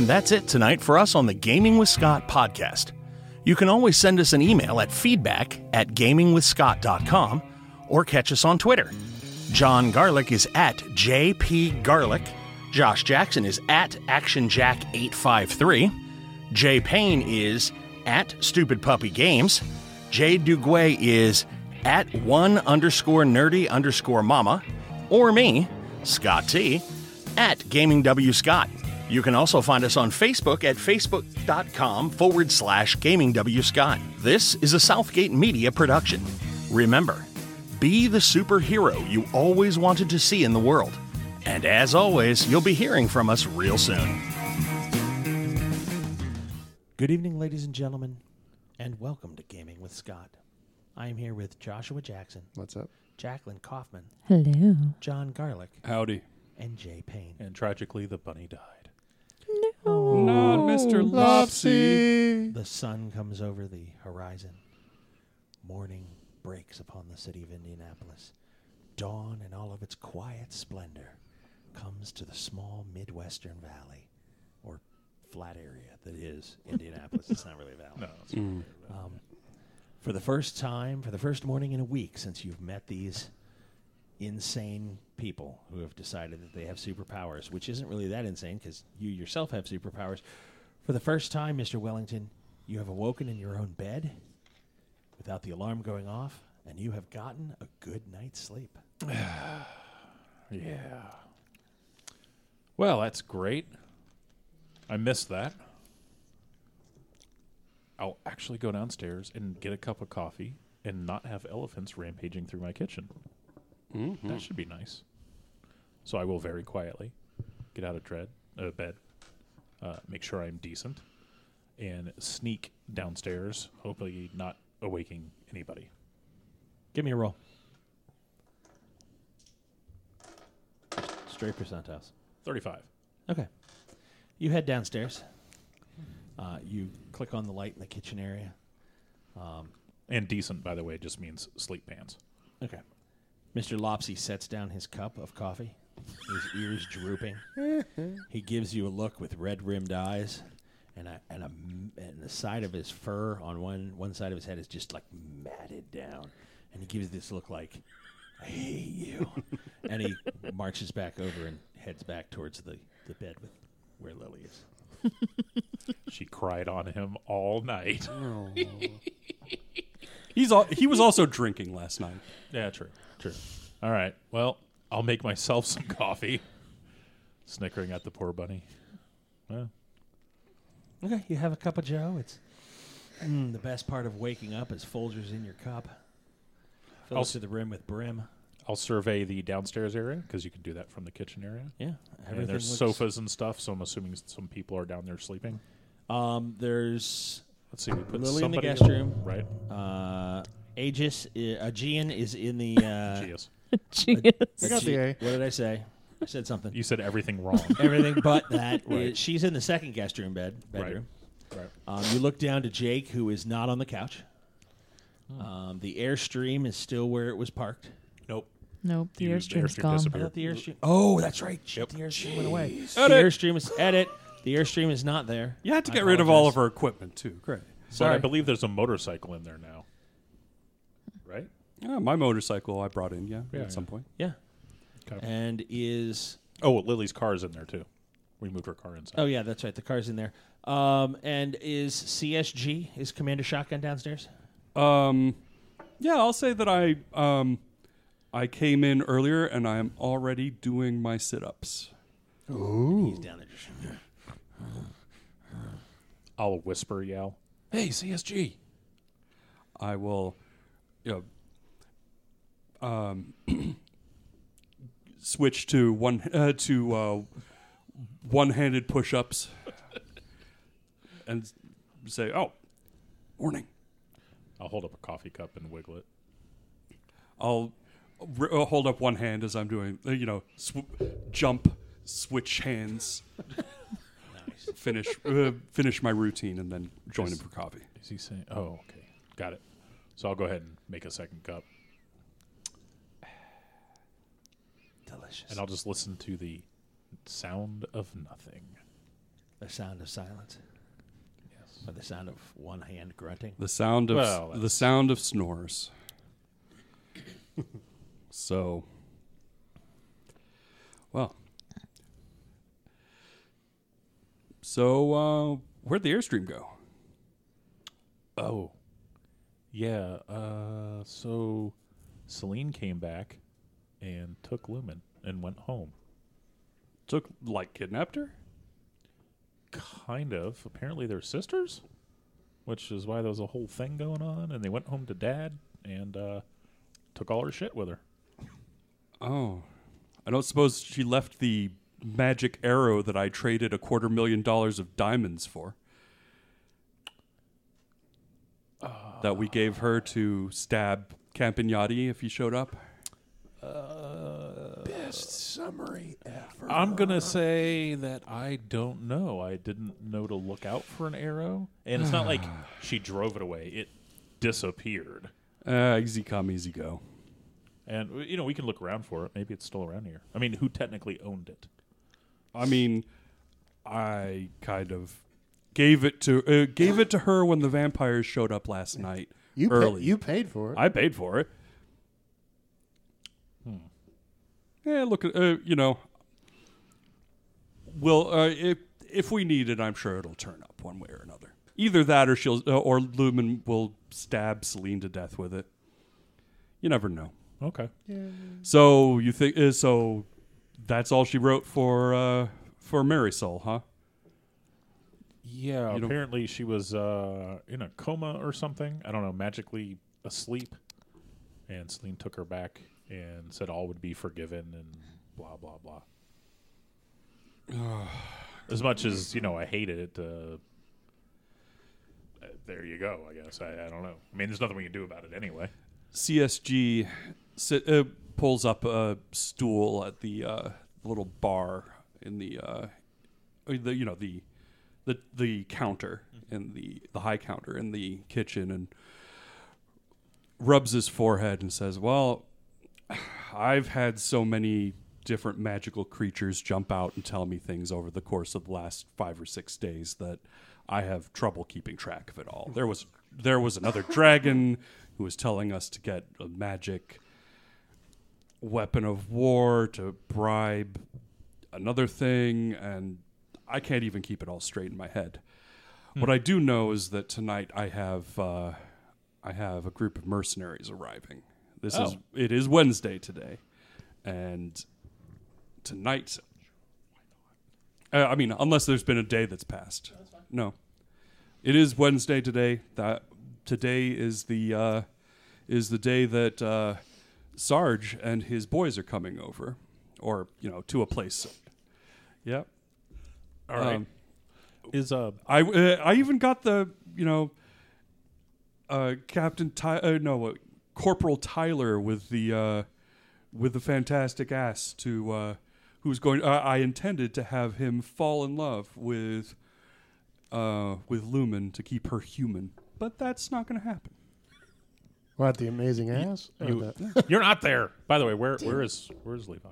And that's it tonight for us on the Gaming with Scott podcast. You can always send us an email at feedback@gamingwithscott.com or catch us on Twitter. John Garlick is at JPGarlic. Josh Jackson is at ActionJack853. Jay Payne is at StupidPuppyGames. Jay Duguay is at @1_nerdy_mama. Or me, Scott T, at GamingWScott. You can also find us on Facebook at facebook.com/GamingWScott. This is a Southgate Media production. Remember, be the superhero you always wanted to see in the world. And as always, you'll be hearing from us real soon. Good evening, ladies and gentlemen, and welcome to Gaming with Scott. I am here with Joshua Jackson. What's up? Jacqueline Kaufman. Hello. John Garlick. Howdy. And Jay Payne. And tragically, the bunny died. No. Not Mr. Lopsy. The sun comes over the horizon. Morning breaks upon the city of Indianapolis. Dawn in all of its quiet splendor comes to the small Midwestern valley, or flat area that is Indianapolis. It's not really a valley. No. It's not really a valley. For the first time, for the first morning in a week since you've met these insane people who have decided that they have superpowers, which isn't really that insane because you yourself have superpowers. For the first time, Mr. Wellington, you have awoken in your own bed without the alarm going off, and you have gotten a good night's sleep. Yeah. Well, that's great. I missed that. I'll actually go downstairs and get a cup of coffee and not have elephants rampaging through my kitchen. Mm-hmm. That should be nice. So I will very quietly get out of bed, make sure I'm decent, and sneak downstairs, hopefully not awaking anybody. Give me a roll. Straight percentiles. 35. Okay. You head downstairs. You click on the light in the kitchen area. And decent, by the way, just means sleep pants. Okay. Mr. Lopsy sets down his cup of coffee, his ears drooping. He gives you a look with red-rimmed eyes, and the side of his fur on one side of his head is just like matted down. And he gives you this look like, I hate you. And he marches back over and heads back towards the bed where Lily is. She cried on him all night. He was also drinking last night. Yeah, true. All right. Well, I'll make myself some coffee. Snickering at the poor bunny. Well, Okay, you have a cup of joe. It's the best part of waking up is Folgers in your cup. Fill it to the rim with brim. I'll survey the downstairs area because you can do that from the kitchen area. Yeah, And there's sofas and stuff, so I'm assuming some people are down there sleeping. There's Let's see. We put Lily in the somebody guest room. Right. Aegean is in the. Jeez. Jeez. I got the A. What did I say? I said something. You said everything wrong. Everything but that. Right. She's in the second guest room bedroom. Right. You look down to Jake, who is not on the couch. The Airstream is still where it was parked. Nope. Nope, the The Airstream's Airstream gone. I disappeared. thought the Airstream. Oh, that's right. Yep. The Airstream went away. The Edit. Airstream is edit. The Airstream is not there. You had to I get rid of all apologize. of our equipment, too. Great. But Sorry. I believe there's a motorcycle in there now. Right? Yeah, my motorcycle I brought in, Yeah, at some point. Yeah. Okay. And is. Oh, Lily's car's in there, too. We moved her car inside. Oh, yeah, that's right. The car's in there. And is CSG, is Commander Shotgun downstairs? Yeah, I'll say that I came in earlier and I am already doing my sit-ups. He's down there. I'll whisper yell, "Hey, CSG!" I will, switch to one-handed push-ups and say, "Oh, morning." I'll hold up a coffee cup and wiggle it. I'll hold up one hand as I'm doing, jump, switch hands, finish my routine, and then join him for coffee. Is he saying? Oh, okay. Got it. So I'll go ahead and make a second cup. Delicious. And I'll just listen to the sound of nothing. The sound of silence. Yes. Or the sound of one hand grunting. The sound of Well, the sound of snores. So, well. So, where'd the Airstream go? Oh. Yeah. So Celine came back and took Lumen and went home. Kidnapped her? Kind of. Apparently they're sisters, which is why there was a whole thing going on. And they went home to Dad and took all her shit with her. Oh. I don't suppose she left the magic arrow that I traded $250,000 of diamonds for. That we gave her to stab Campagnati if he showed up. Best summary ever. I'm going to say that I don't know. I didn't know to look out for an arrow. And it's not like she drove it away. It disappeared. Easy come, easy go. And, we can look around for it. Maybe it's still around here. I mean, who technically owned it? I mean, I kind of gave it to her when the vampires showed up last night. Early. You paid for it. I paid for it. Yeah, look at Well, if we need it, I'm sure it'll turn up one way or another. Either that, or or Lumen will stab Celine to death with it. You never know. Okay. So you think so? That's all she wrote for Marisol, huh? Yeah, apparently she was in a coma or something. I don't know, magically asleep. And Celine took her back and said all would be forgiven and blah, blah, blah. As much as, I hated it, there you go, I guess. I don't know. I mean, there's nothing we can do about it anyway. CSG pulls up a stool at the little bar in the counter in the high counter in the kitchen and rubs his forehead and says, "Well, I've had so many different magical creatures jump out and tell me things over the course of the last 5 or 6 days that I have trouble keeping track of it all. There was another dragon who was telling us to get a magic weapon of war to bribe another thing, and I can't even keep it all straight in my head. What I do know is that tonight I have a group of mercenaries arriving. It is Wednesday today, and tonight. I mean, unless there's been a day that's passed. That's fine. No, it is Wednesday today. That today is the day that Sarge and his boys are coming over, or to a place. Yep. All right. I even got the Corporal Tyler with the fantastic ass to who's going. I intended to have him fall in love with Lumen to keep her human, but that's not going to happen. What, the amazing ass? You're not there. By the way, where's Levi?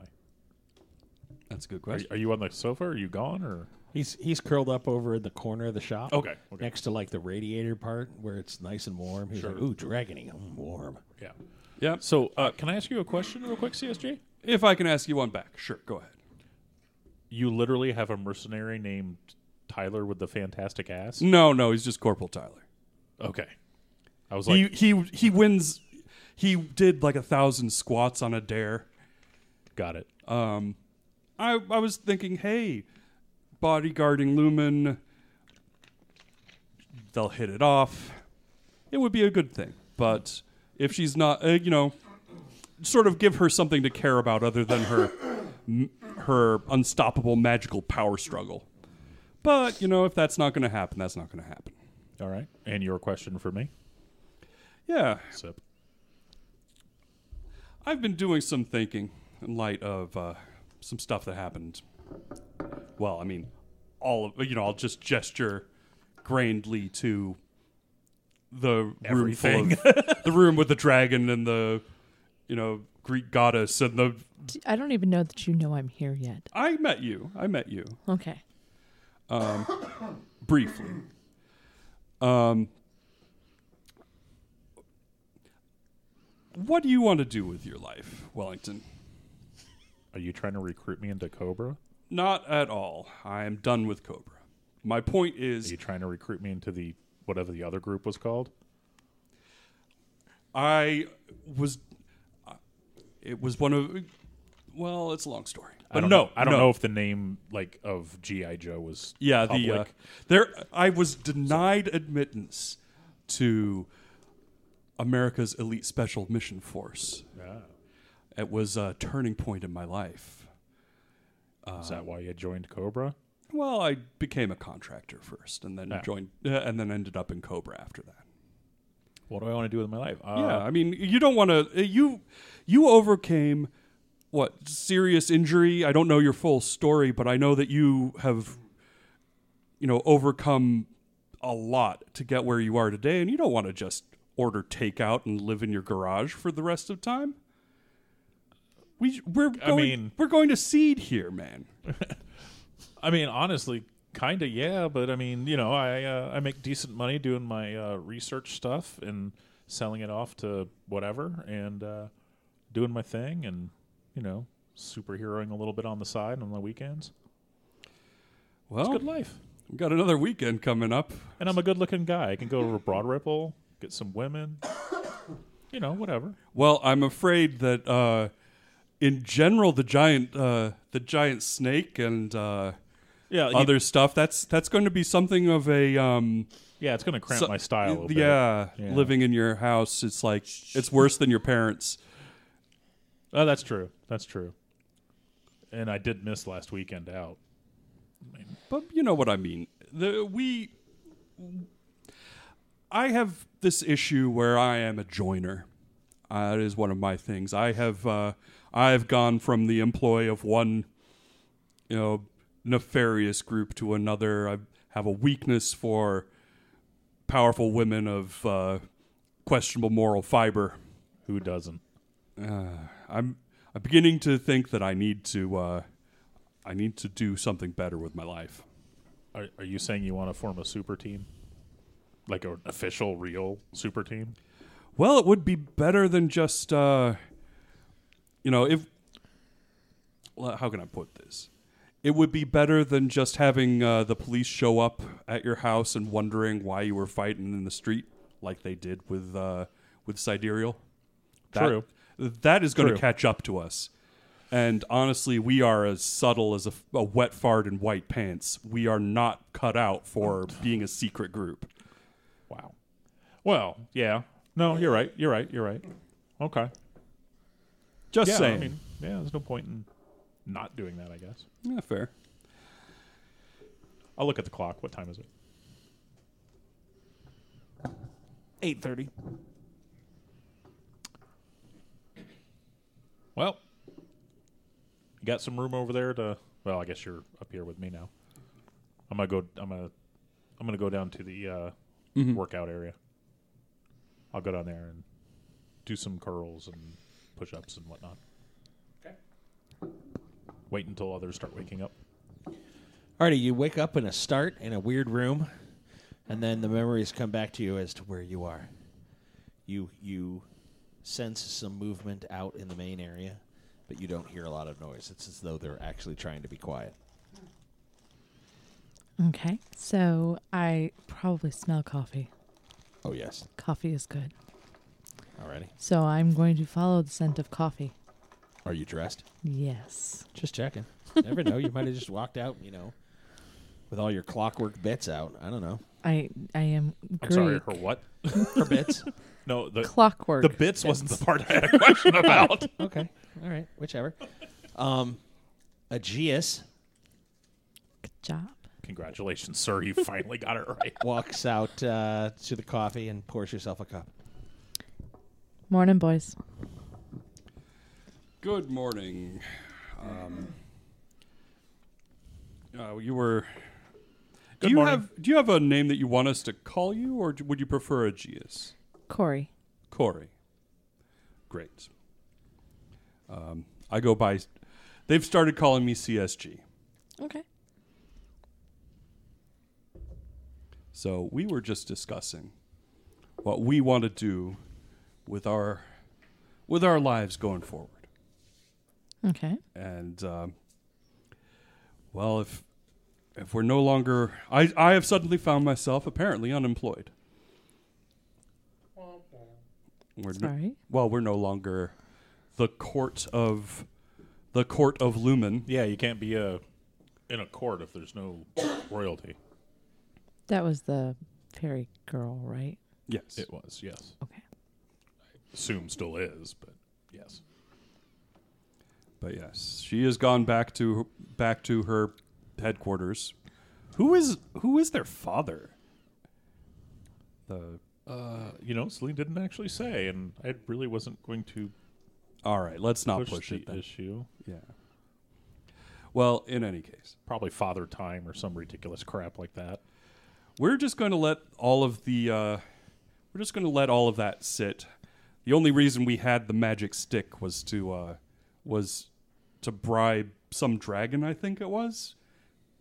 That's a good question. Are you on the sofa? Are you gone or? He's curled up over in the corner of the shop. Okay. Next to like the radiator part where it's nice and warm. He's like, ooh, dragony, warm. Yeah. Yeah. So can I ask you a question real quick, CSG? If I can ask you one back, sure, go ahead. You literally have a mercenary named Tyler with the fantastic ass? No, he's just Corporal Tyler. Okay. I was like, he wins. He did like 1,000 squats on a dare. Got it. I was thinking, hey, bodyguarding Lumen, they'll hit it off. It would be a good thing. But if she's not, sort of give her something to care about other than her unstoppable magical power struggle. But, if that's not going to happen, that's not going to happen. All right. And your question for me? Yeah. Sip. I've been doing some thinking in light of some stuff that happened. Well, I mean, I'll just gesture grandly to the room full of the room with the dragon and the, Greek goddess and the. I don't even know that you know I'm here yet. I met you. Okay. briefly. What do you want to do with your life, Wellington? Are you trying to recruit me into Cobra? Not at all. I am done with Cobra. My point Are is, you trying to recruit me into the whatever the other group was called? it was one of, well, it's a long story. But I don't know if the name like of GI Joe was public. I was denied admittance to America's Elite Special Mission Force. Ah. It was a turning point in my life. Is that why you joined Cobra? Well, I became a contractor first, and then and then ended up in Cobra after that. What do I want to do with my life? Yeah, I mean, you don't want to. You overcame what serious injury? I don't know your full story, but I know that you have, overcome a lot to get where you are today, and you don't want to just order takeout and live in your garage for the rest of time. We're going to seed here, man. I mean, honestly, kind of, yeah. But I mean, I make decent money doing my research stuff and selling it off to whatever, and doing my thing, and superheroing a little bit on the side on the weekends. Well, It's a good life, we've got another weekend coming up, and I'm a good-looking guy. I can go to Broad Ripple, get some women, whatever. Well, I'm afraid that in general, the giant snake and other stuff that's going to be something of a it's going to cramp my style a little bit. Yeah, living in your house, it's like it's worse than your parents. Oh, that's true. That's true. And I did miss last weekend out. But you know what I mean. I have this issue where I am a joiner. It is one of my things. I have gone from the employ of one, nefarious group to another. I have a weakness for powerful women of questionable moral fiber. Who doesn't? I'm beginning to think that I need to do something better with my life. Are you saying you want to form a super team? Like an official, real super team? Well, it would be better than just, how can I put this? It would be better than just having the police show up at your house and wondering why you were fighting in the street, like they did with Sidereal. True. That is going to catch up to us. And honestly, we are as subtle as a wet fart in white pants. We are not cut out for being a secret group. Wow. Well, yeah. No, you're right. Okay. Just Yeah, saying. I mean, there's no point in not doing that, I guess. Yeah, fair. I'll look at the clock. What time is it? 8:30. Well, you got some room over there to. Well, I guess you're up here with me now. I'm gonna go down to the workout area. I'll go down there and do some curls and push-ups and whatnot. Okay. Wait until others start waking up. Alrighty, you wake up in a weird room, and then the memories come back to you as to where you are. You sense some movement out in the main area, but you don't hear a lot of noise. It's as though they're actually trying to be quiet. Okay, so I probably smell coffee. Oh, yes. Coffee is good. Alrighty. So I'm going to follow the scent of coffee. Are you dressed? Yes. Just checking. Never know. You might have just walked out, with all your clockwork bits out. I don't know. I am I'm Greek. sorry, her what? Her bits? No, the Clockwork. the bits wasn't the part I had a question about. Okay. All right. Whichever. Aegeus Good job. Congratulations, sir. You finally got it right. walks out to the coffee and pours yourself a cup. Morning, boys. Good morning. You were. Good Do morning. you have a name that you want us to call you, or would you prefer Aegeus? Corey. Corey. Great. I go by. They've started calling me CSG. Okay. So we were just discussing what we want to do with our lives going forward. Okay. And well, if we're no longer, I have suddenly found myself apparently unemployed. Sorry. We're no longer the court of Lumen. Yeah, you can't be in a court if there's no royalty. That was the fairy girl, right? Yes. It was, yes. Okay. Assume still is, but yes. But yes, she has gone back to her headquarters. Who is their father? Celine didn't actually say, and I really wasn't going to All right, let's not push push it the then. issue. Yeah. Well, in any case, Probably Father Time or some ridiculous crap like that. we're just going to let all of that sit. The only reason we had the magic stick was to bribe some dragon, I think it was.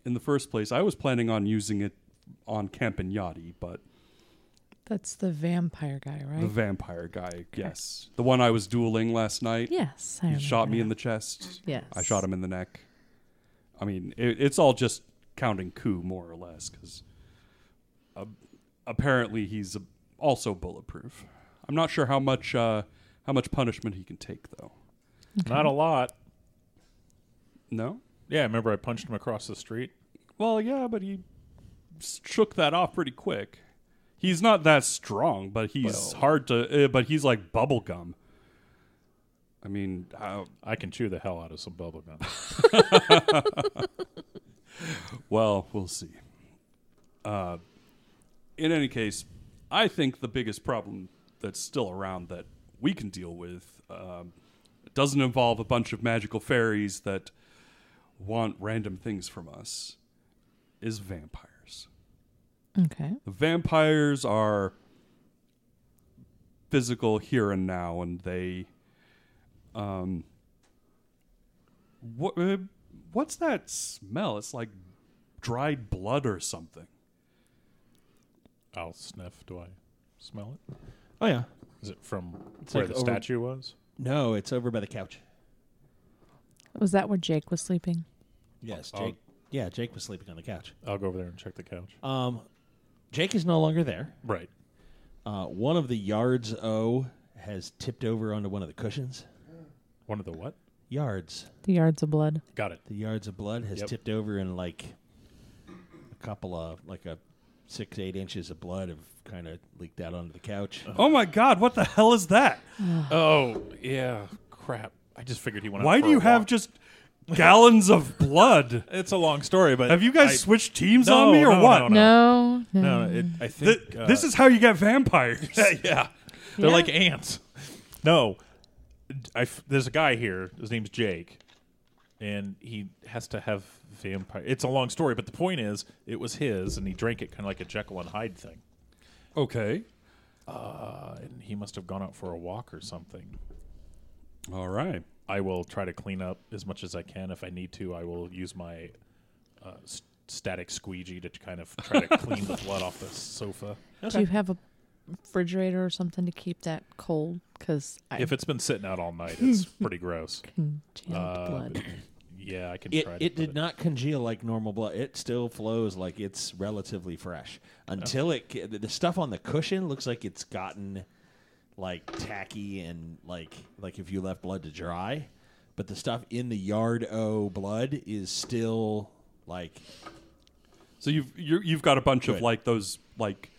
In the first place, I was planning on using it on Campagnati, but That's the vampire guy, right? the vampire guy, yes, the one I was dueling last night. Yes. I He remember shot me that. in the chest. Yes. I shot him in the neck. I mean, it's all just counting coup, more or less, because apparently he's also bulletproof. I'm not sure how much punishment he can take, though. Okay. Not a lot. No? Yeah, remember I punched him across the street? Well, yeah, but he shook that off pretty quick. He's not that strong, but he's hard to... but he's like bubble gum. I mean... I can chew the hell out of some bubble gum. well, we'll see. In any case, I think the biggest problem that's still around that we can deal with doesn't involve a bunch of magical fairies that want random things from us, is vampires. Okay. The vampires are physical here and now, and they... what's that smell? It's like dried blood or something. I'll sniff. Do I smell it? Oh yeah. Is it from It's where like the over- statue was? No, it's over by the couch. Was that where Jake was sleeping? Yes, Oh. Jake. Yeah, Jake was sleeping on the couch. I'll go over there and check the couch. Jake is no longer there. Right. One of the yards has tipped over onto one of the cushions. One of the what? Yards. The yards of blood. Got it. The yards of blood has Yep. tipped over, and like a couple of 6-8 inches of blood have kind of leaked out onto the couch. Oh my God, what the hell is that? Oh, yeah. Crap. I just figured he went out Why for do you a have walk. just gallons of blood? It's a long story, but... Have you guys switched teams No, on me or no, what? no. No. No, I think... This is how you get vampires. yeah. They're Yeah. like ants. No. There's a guy here. His name's Jake. And he has to have vampire... It's a long story, but the point is, it was his, and he drank it kind of like a Jekyll and Hyde thing. Okay. And he must have gone out for a walk or something. All right. I will try to clean up as much as I can. If I need to, I will use my static squeegee to kind of try to clean the blood off the sofa. Do you have a refrigerator or something to keep that cold? Because If it's been sitting out all night, it's pretty gross. congealed blood. Yeah, I can It try to it put did not congeal like normal blood. It still flows like it's relatively fresh until the stuff on the cushion looks like it's gotten like tacky and like if you left blood to dry, but the stuff in the yard blood is still like So you've got a bunch of Good. like those like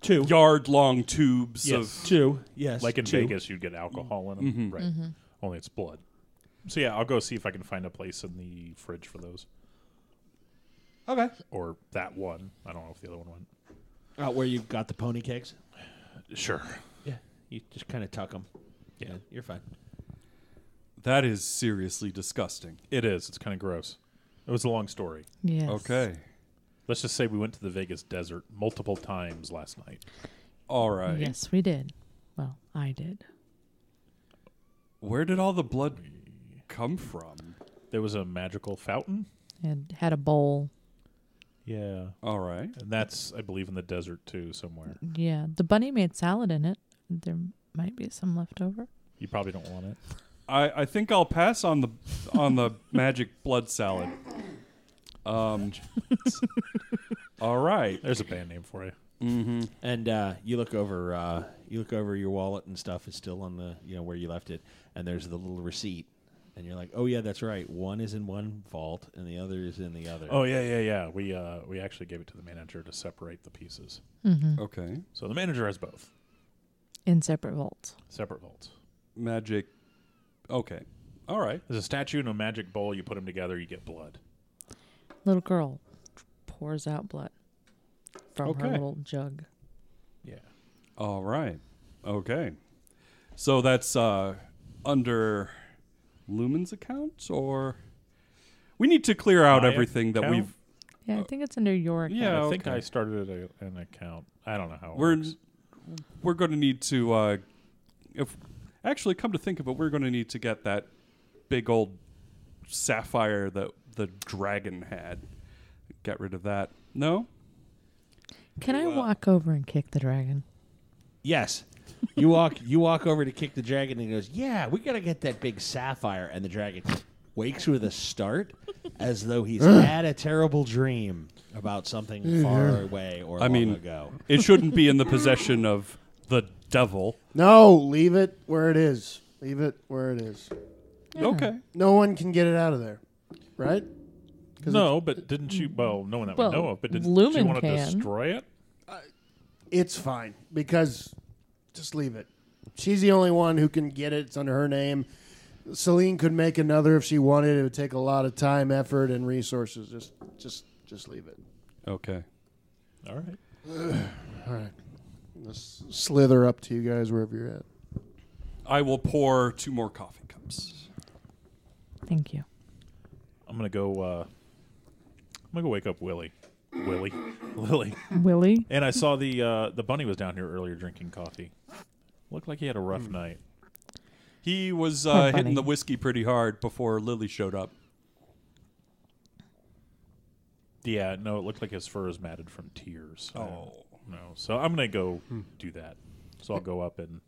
two. yard long tubes Yes. of Two, yes, Like in two. Vegas, you'd get alcohol in them. Right. Only it's blood. So yeah, I'll go see if I can find a place in the fridge for those. Okay. Or that one. I don't know if the other one went. Where you got the pony kegs? Sure. Yeah, you just kind of tuck them. Yeah, you're fine. That is seriously disgusting. It is. It's kind of gross. It was a long story. Yes. Okay. Let's just say we went to the Vegas desert multiple times last night. All right. Yes, we did. Well, I did. Where did all the blood come from? There was a magical fountain. And had a bowl. Yeah. All right. And that's, I believe, in the desert, too, somewhere. Yeah, the bunny made salad in it. There might be some left over. You probably don't want it. I think I'll pass on the magic blood salad. All right. There's a band name for you. Mm-hmm. And you look over your wallet and stuff is still on the where you left it, and there's the little receipt, and you're like, oh yeah, that's right. One is in one vault and the other is in the other. Oh yeah. We actually gave it to the manager to separate the pieces. Mm-hmm. Okay. So the manager has both In separate vaults. separate vaults. Magic. Okay. All right. There's a statue and a magic bowl. You put them together, you get blood. Little girl pours out blood from her Okay. little jug. Yeah. All right. Okay. So that's under Lumen's account, or we need to clear out My everything that account? we've. Yeah, I think it's under your account. Yeah, I think okay. I started an account. I don't know how it We're works. we're going to need to if actually come to think of it, we're going to need to get that big old sapphire that the dragon had. Get rid of that. No? Can I walk over and kick the dragon? Yes. You walk over to kick the dragon, and he goes, yeah, we got to get that big sapphire. And the dragon wakes with a start as though he's had a terrible dream about something far away or long ago. It shouldn't be in the possession of the devil. No, leave it where it is. Leave it where it is. Yeah. Okay. No one can get it out of there, right? 'Cause No, but didn't you? Well, no one that Well, we know of. But did you Lumen want to can. destroy it? it's fine because just leave it. She's the only one who can get it. It's under her name. Celine could make another if she wanted. It would take a lot of time, effort, and resources. Just leave it. Okay. All right. All right. Let's slither up to you guys wherever you're at. I will pour 2 more coffee cups. Thank you. I'm gonna go wake up Lily. Willie? And I saw the bunny was down here earlier drinking coffee. Looked like he had a rough night. He was Poor hitting bunny. the whiskey pretty hard before Lily showed up. Yeah, no, it looked like his fur is matted from tears. Oh. No. So I'm gonna go do that. So I'll go up and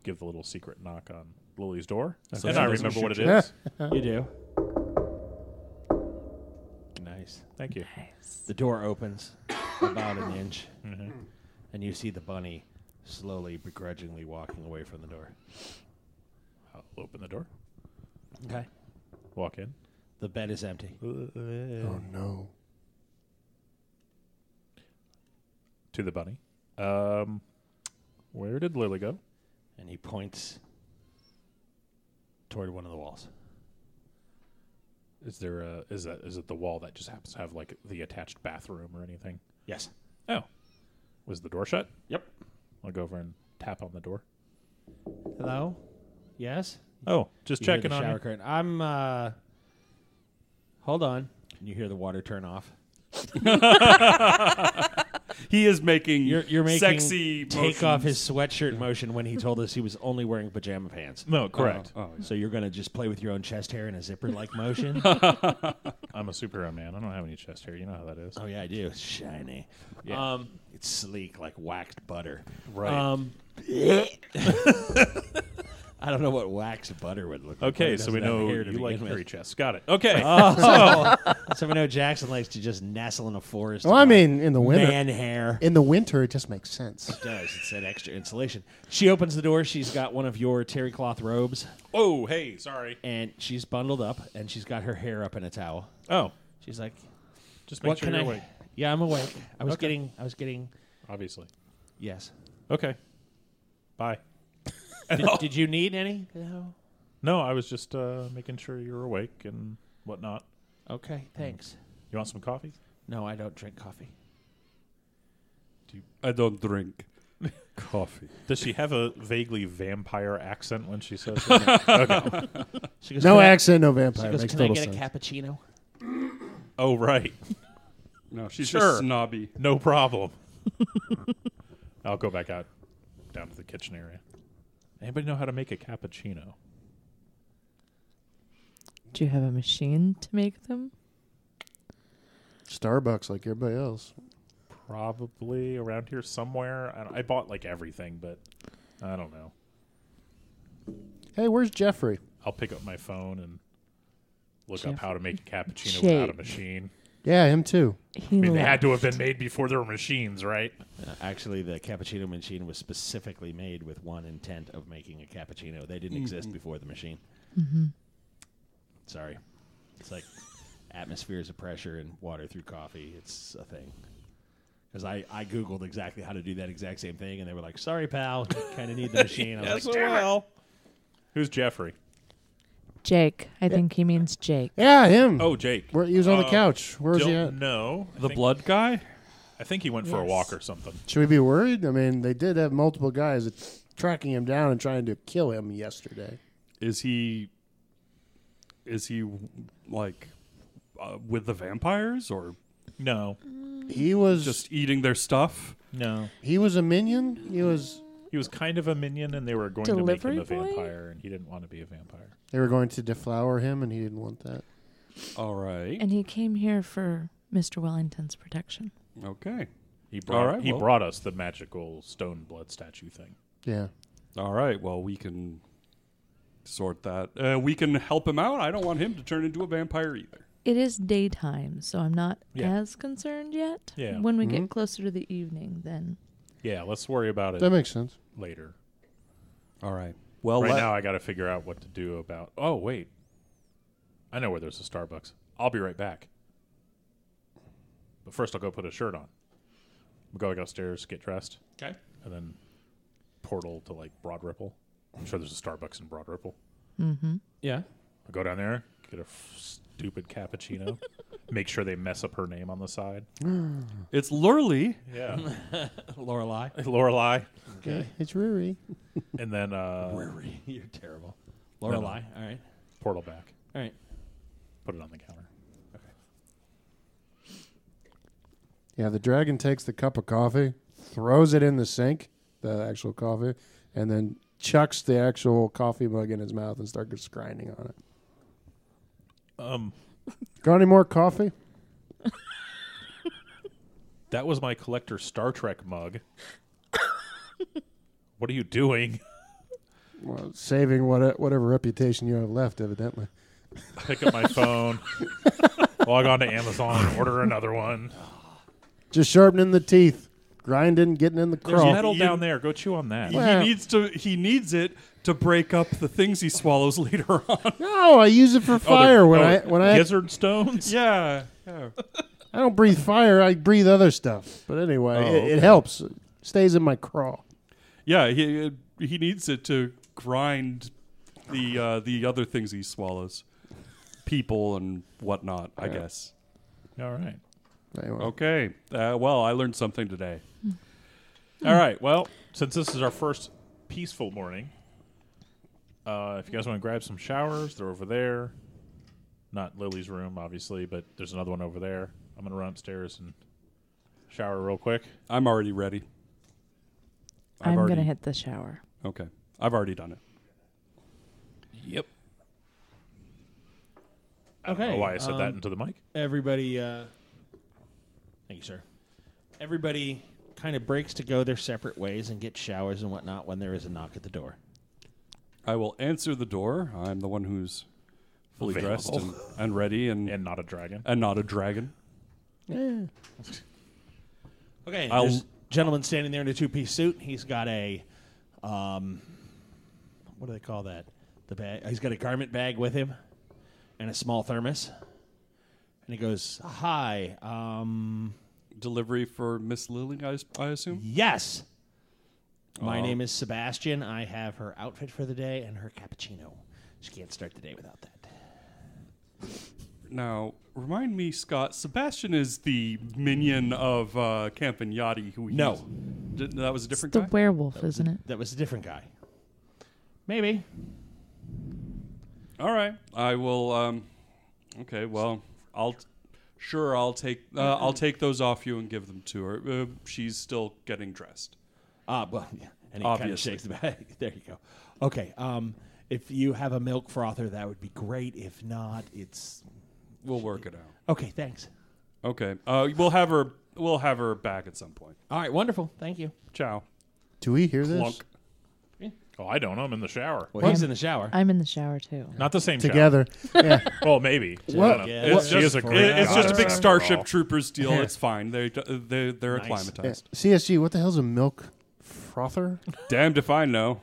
give the little secret knock on Lily's door. So And she I doesn't remember what it shoot is. You do. Nice. Thank you. Nice. The door opens about an inch, Mm-hmm. and you see the bunny slowly, begrudgingly walking away from the door. I'll open the door. Okay. Walk in. The bed is empty. Oh no. To the bunny. Where did Lily go? And he points toward one of the walls. Is it the wall that just happens to have like the attached bathroom or anything? Yes. Oh. Was the door shut? Yep. I'll go over and tap on the door. Hello? Yes? Oh, just You hear checking the on shower you. curtain. I'm, hold on. And you hear the water turn off. He is making You're making sexy take off his motions. sweatshirt motion when he told us he was only wearing pajama pants. No, correct. Oh, So you're going to just play with your own chest hair in a zipper-like motion? I'm a superhero man. I don't have any chest hair. You know how that is. Oh, yeah, I do. It's shiny. Yeah. It's sleek like waxed butter. Right. I don't know what waxed butter would look like. Okay, It so we doesn't have know hair to you like begin hairy with. chests. Got it. Okay. So we know Jackson likes to just nestle in a forest. Well, I mean, in the winter, man hair. in the winter, it just makes sense. It does. It's that extra insulation. She opens the door. She's got one of your terry cloth robes, Oh, hey, sorry. and she's bundled up, and she's got her hair up in a towel. Oh, She's like, just make "What sure can you're I?" awake. Yeah, I'm awake. I was Okay. getting. Obviously. Yes. Okay. Bye. Did you need any? No, I was just making sure you're awake and whatnot. Okay, thanks. You want some coffee? No, I don't drink coffee. I don't drink coffee. Does she have a vaguely vampire accent when she says that? Okay. She goes, No "Can I-" accent, no She vampire. goes, Makes "Can I total get sense. a cappuccino?" Oh, right. No, she's Sure. just snobby. No problem. I'll go back out down to the kitchen area. Anybody know how to make a cappuccino? Do you have a machine to make them? Starbucks like everybody else. Probably around here somewhere. I bought like everything, but I don't know. Hey, where's Jeffrey? I'll pick up my phone and look up how to make a cappuccino Jake. without a machine. Yeah, him too. He I mean, they left. had to have been made before there were machines, right? Actually, the cappuccino machine was specifically made with one intent of making a cappuccino. They didn't exist before the machine. Mm-hmm. Sorry. It's like atmospheres of pressure and water through coffee. It's a thing. Because I Googled exactly how to do that exact same thing, and they were like, sorry, pal, kind of need the machine. I was like, well. Who's Jeffrey? Jake. I think he means Jake. Yeah, him. Oh, Jake. Where, he was on the couch. Where's he at? No. The blood guy? I think he went for a Yes. walk or something. Should we be worried? I mean, they did have multiple guys tracking him down and trying to kill him yesterday. Is he like with the vampires or No. He was just eating their stuff? No. He was a minion. He was. He was kind of a minion, and they were going to make him Delivery a boy? vampire, and he didn't want to be a vampire. They were going to deflower him, and he didn't want that. All right. And he came here for Mr. Wellington's protection. Okay. He brought, All right, he well. brought us the magical stone blood statue thing. Yeah. All right. Well, we can sort that. We can help him out. I don't want him to turn into a vampire either. It is daytime, so I'm not Yeah. as concerned yet. Yeah. When we Mhm. get closer to the evening, then Yeah, let's worry about That it makes sense. later. All right. Well, Right now, I got to figure out what to do about. Oh, wait. I know where there's a Starbucks. I'll be right back. But first, I'll go put a shirt on. We'll go upstairs, get dressed, okay. and then portal to like Broad Ripple. I'm sure there's a Starbucks in Broad Ripple. Yeah. I'll go down there, get a stupid cappuccino, make sure they mess up her name on the side. it's Lurley. Yeah. Lorelei. Lorelei. Okay. It's Riri. And then You're terrible. Lorelei. All right. portal back. All right. Put it on the counter. Yeah, the dragon takes the cup of coffee, throws it in the sink, the actual coffee, and then chucks the actual coffee mug in his mouth and starts grinding on it. Got any more coffee? That was my collector Star Trek mug. What are you doing? Well, saving whatever reputation you have left, evidently. Pick up my phone, log on to Amazon, and order another one. Just sharpening the teeth, grinding, getting in the There's crawl. metal down there. Go chew on that. Well- He needs it to break up the things he swallows later on. No, I use it for fire when I gizzard stones. yeah. I don't breathe fire. I breathe other stuff. But anyway, Oh, it okay. helps. It stays in my craw. Yeah, he needs it to grind the other things he swallows, people and whatnot. I guess. All right. Anyway. Okay. Well, I learned something today. All right. Well, since this is our first peaceful morning, if you guys want to grab some showers, they're over there. Not Lily's room, obviously, but there's another one over there. I'm going to run upstairs and shower real quick. I'm already ready. I'm going to already- hit the shower. Okay. I've already done it. Yep. Okay. Oh, why I said that into the mic? Everybody, thank you, sir. Everybody kind of breaks to go their separate ways and get showers and whatnot when there is a knock at the door. I will answer the door. I'm the one who's fully dressed Available. and ready and And not a dragon. not a dragon. Yeah. Okay. I'll- There's a gentleman standing there in a two-piece suit. He's got a, what do they call that? The bag. He's got a garment bag with him and a small thermos. And he goes, "Hi, Delivery for Miss Lily, I assume? yes. My Oh. name is Sebastian. I have her outfit for the day and her cappuccino. She can't start the day without that." Now, remind me, Scott, Sebastian is the minion of Campagnati. No. That was a It's different the guy? werewolf, isn't it? That was a different guy. Maybe. All right. I will, okay, well, I'll take those off you and give them to her. She's still getting dressed. Well, yeah. And he kind of Obviously. shakes the bag. There you go. Okay. If you have a milk frother, that would be great. If not, it's We'll work it out. okay. Thanks. Okay. We'll have her back at some point. All right, wonderful. Thank you. Ciao. Do we hear this? Clunk. Oh, I don't know. I'm in the shower. Well, he's in the shower. I'm in the shower too. Not the same Together. Yeah. shower. Well, maybe. What? I don't know. Yeah, She is a great It's just a big goddess, Starship after all. Troopers deal. Yeah. It's fine. They're Nice. acclimatized. CSG, what the hell's a milk frother? Damned if I know.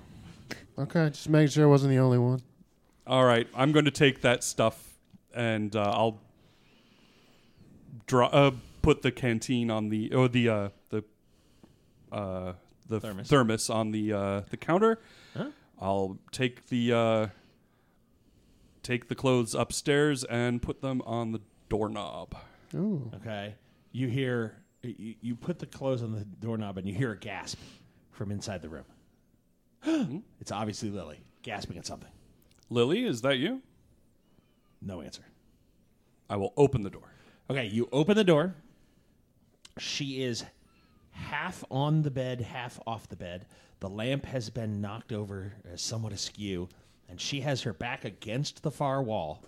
Okay, just making sure I wasn't the only one. All right, I'm going to take that stuff and I'll put the canteen on the thermos on the counter. Huh? I'll take the clothes upstairs and put them on the doorknob. Ooh. Okay. You hear, you put the clothes on the doorknob and you hear a gasp from inside the room. It's obviously Lily gasping at something. Lily, is that you? No answer. I will open the door. Okay, you open the door. She is half on the bed, half off the bed. The lamp has been knocked over somewhat askew, and she has her back against the far wall,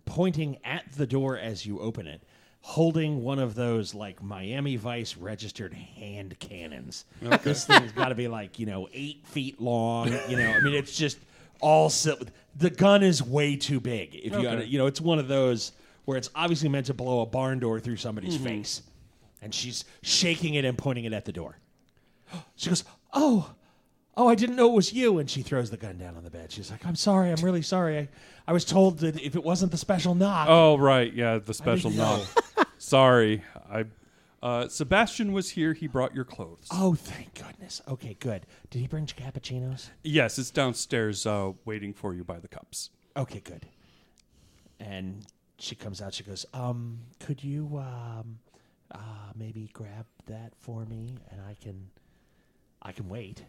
pointing at the door as you open it, holding one of those like Miami Vice registered hand cannons. This thing's got to be like 8 feet long. I mean, it's just all the gun is way too big. If you it's one of those where it's obviously meant to blow a barn door through somebody's face, and she's shaking it and pointing it at the door. She goes, "Oh, I didn't know it was you," and she throws the gun down on the bed. She's like, "I'm sorry. I'm really sorry. I was told that if it wasn't the special knock." Oh, right. Yeah, the special didn't know. knob. Sorry. Sebastian was here. He brought your clothes. Oh, thank goodness. Okay, good. Did he bring cappuccinos? Yes, it's downstairs waiting for you by the cups. Okay, good. And she comes out. She goes, could you maybe grab that for me, and I can wait."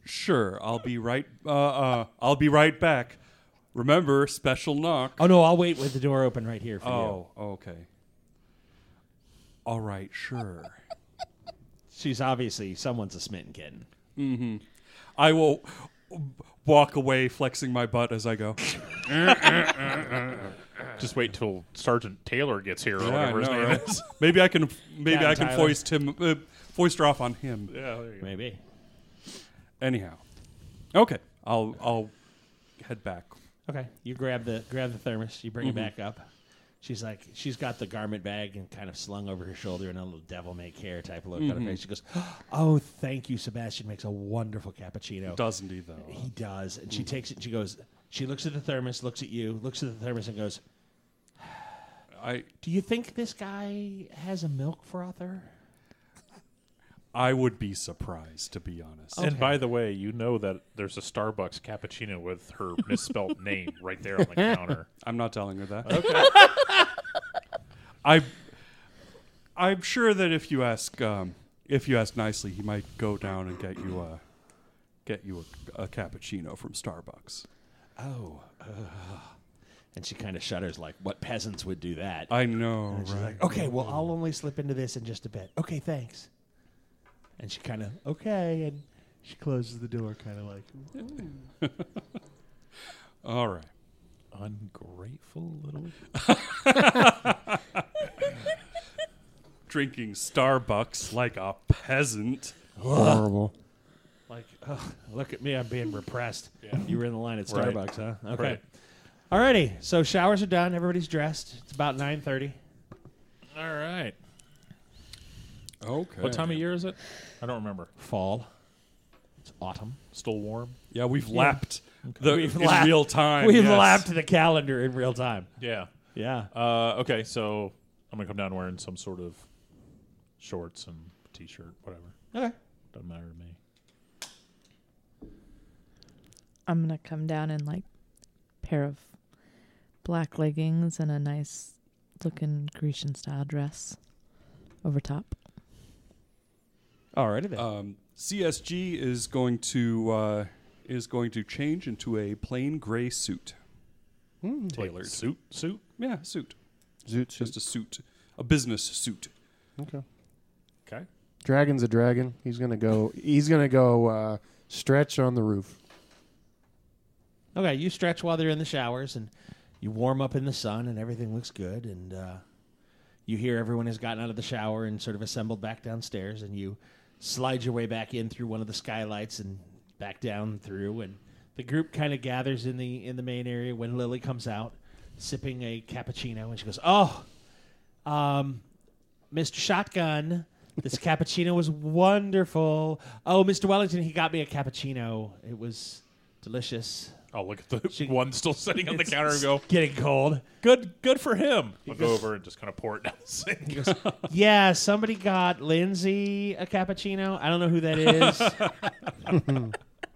Sure, I'll be right. I'll be right back. Remember, special knock. Oh no, I'll wait with the door open right here for you. Oh, okay. All right, sure. She's obviously someone's a smitten kitten. Mm-hmm. I will walk away, flexing my butt as I go. Just wait till Sergeant Taylor gets here or Yeah, I whatever his know, name right? is. Maybe I can Tyler. foist her off on him. Yeah, there you go. Maybe. Anyhow, okay. I'll head back. Okay, you grab the thermos. You bring it back up. She's got the garment bag and kind of slung over her shoulder and a little devil may care type of look on her face. She goes, "Oh, thank you. Sebastian makes a wonderful cappuccino." Doesn't he though? He does. And she takes it and she goes, she looks at the thermos, looks at you, looks at the thermos and goes, "Do you think this guy has a milk frother?" I would be surprised, to be honest. Okay. And by the way, you know that there's a Starbucks cappuccino with her misspelled name right there on the counter. I'm not telling her that. Okay. I'm sure that if you ask nicely, he might go down and get you a cappuccino from Starbucks. Oh. And she kind of shudders like, what peasants would do that? I know, And she's right? like, "Okay, well, I'll only slip into this in just a bit." "Okay, thanks." And she kind of, okay, and she closes the door kind of like, All right. Ungrateful little. Drinking Starbucks like a peasant. Horrible. like, look at me, I'm being repressed. Yeah. You were in the line at Right. Starbucks, huh? Okay. Right. Alrighty, so showers are done. Everybody's dressed. It's about 9:30. All right. Okay. What time of year is it? I don't remember. Fall. It's autumn. Still warm? Yeah, we've lapped We've in lapped- real time. We've yes. lapped the calendar in real time. Yeah. Yeah. Okay, so I'm going to come down wearing some sort of shorts and T-shirt, whatever. Okay. Doesn't matter to me. I'm gonna come down in like pair of black leggings and a nice looking Grecian style dress over top. Alrighty then. CSG is going to change into a plain gray suit. Tailored. Like suit? Yeah, suit. Zoot Just a suit. A business suit. Okay. Okay. Dragon's a dragon. He's gonna go stretch on the roof. Okay, you stretch while they're in the showers, and you warm up in the sun, and everything looks good. And you hear everyone has gotten out of the shower and sort of assembled back downstairs, and you slide your way back in through one of the skylights and back down through, and the group kind of gathers in the main area when Lily comes out, sipping a cappuccino, and she goes, "Oh, Mr. Shotgun, this cappuccino was wonderful. Oh, Mr. Wellington, he got me a cappuccino. It was delicious. I'll look at the one still sitting on the counter and go, Getting cold." good for him. I'll go over and just kind of pour it down the sink. He goes, "Yeah, somebody got Lindsay a cappuccino. I don't know who that is."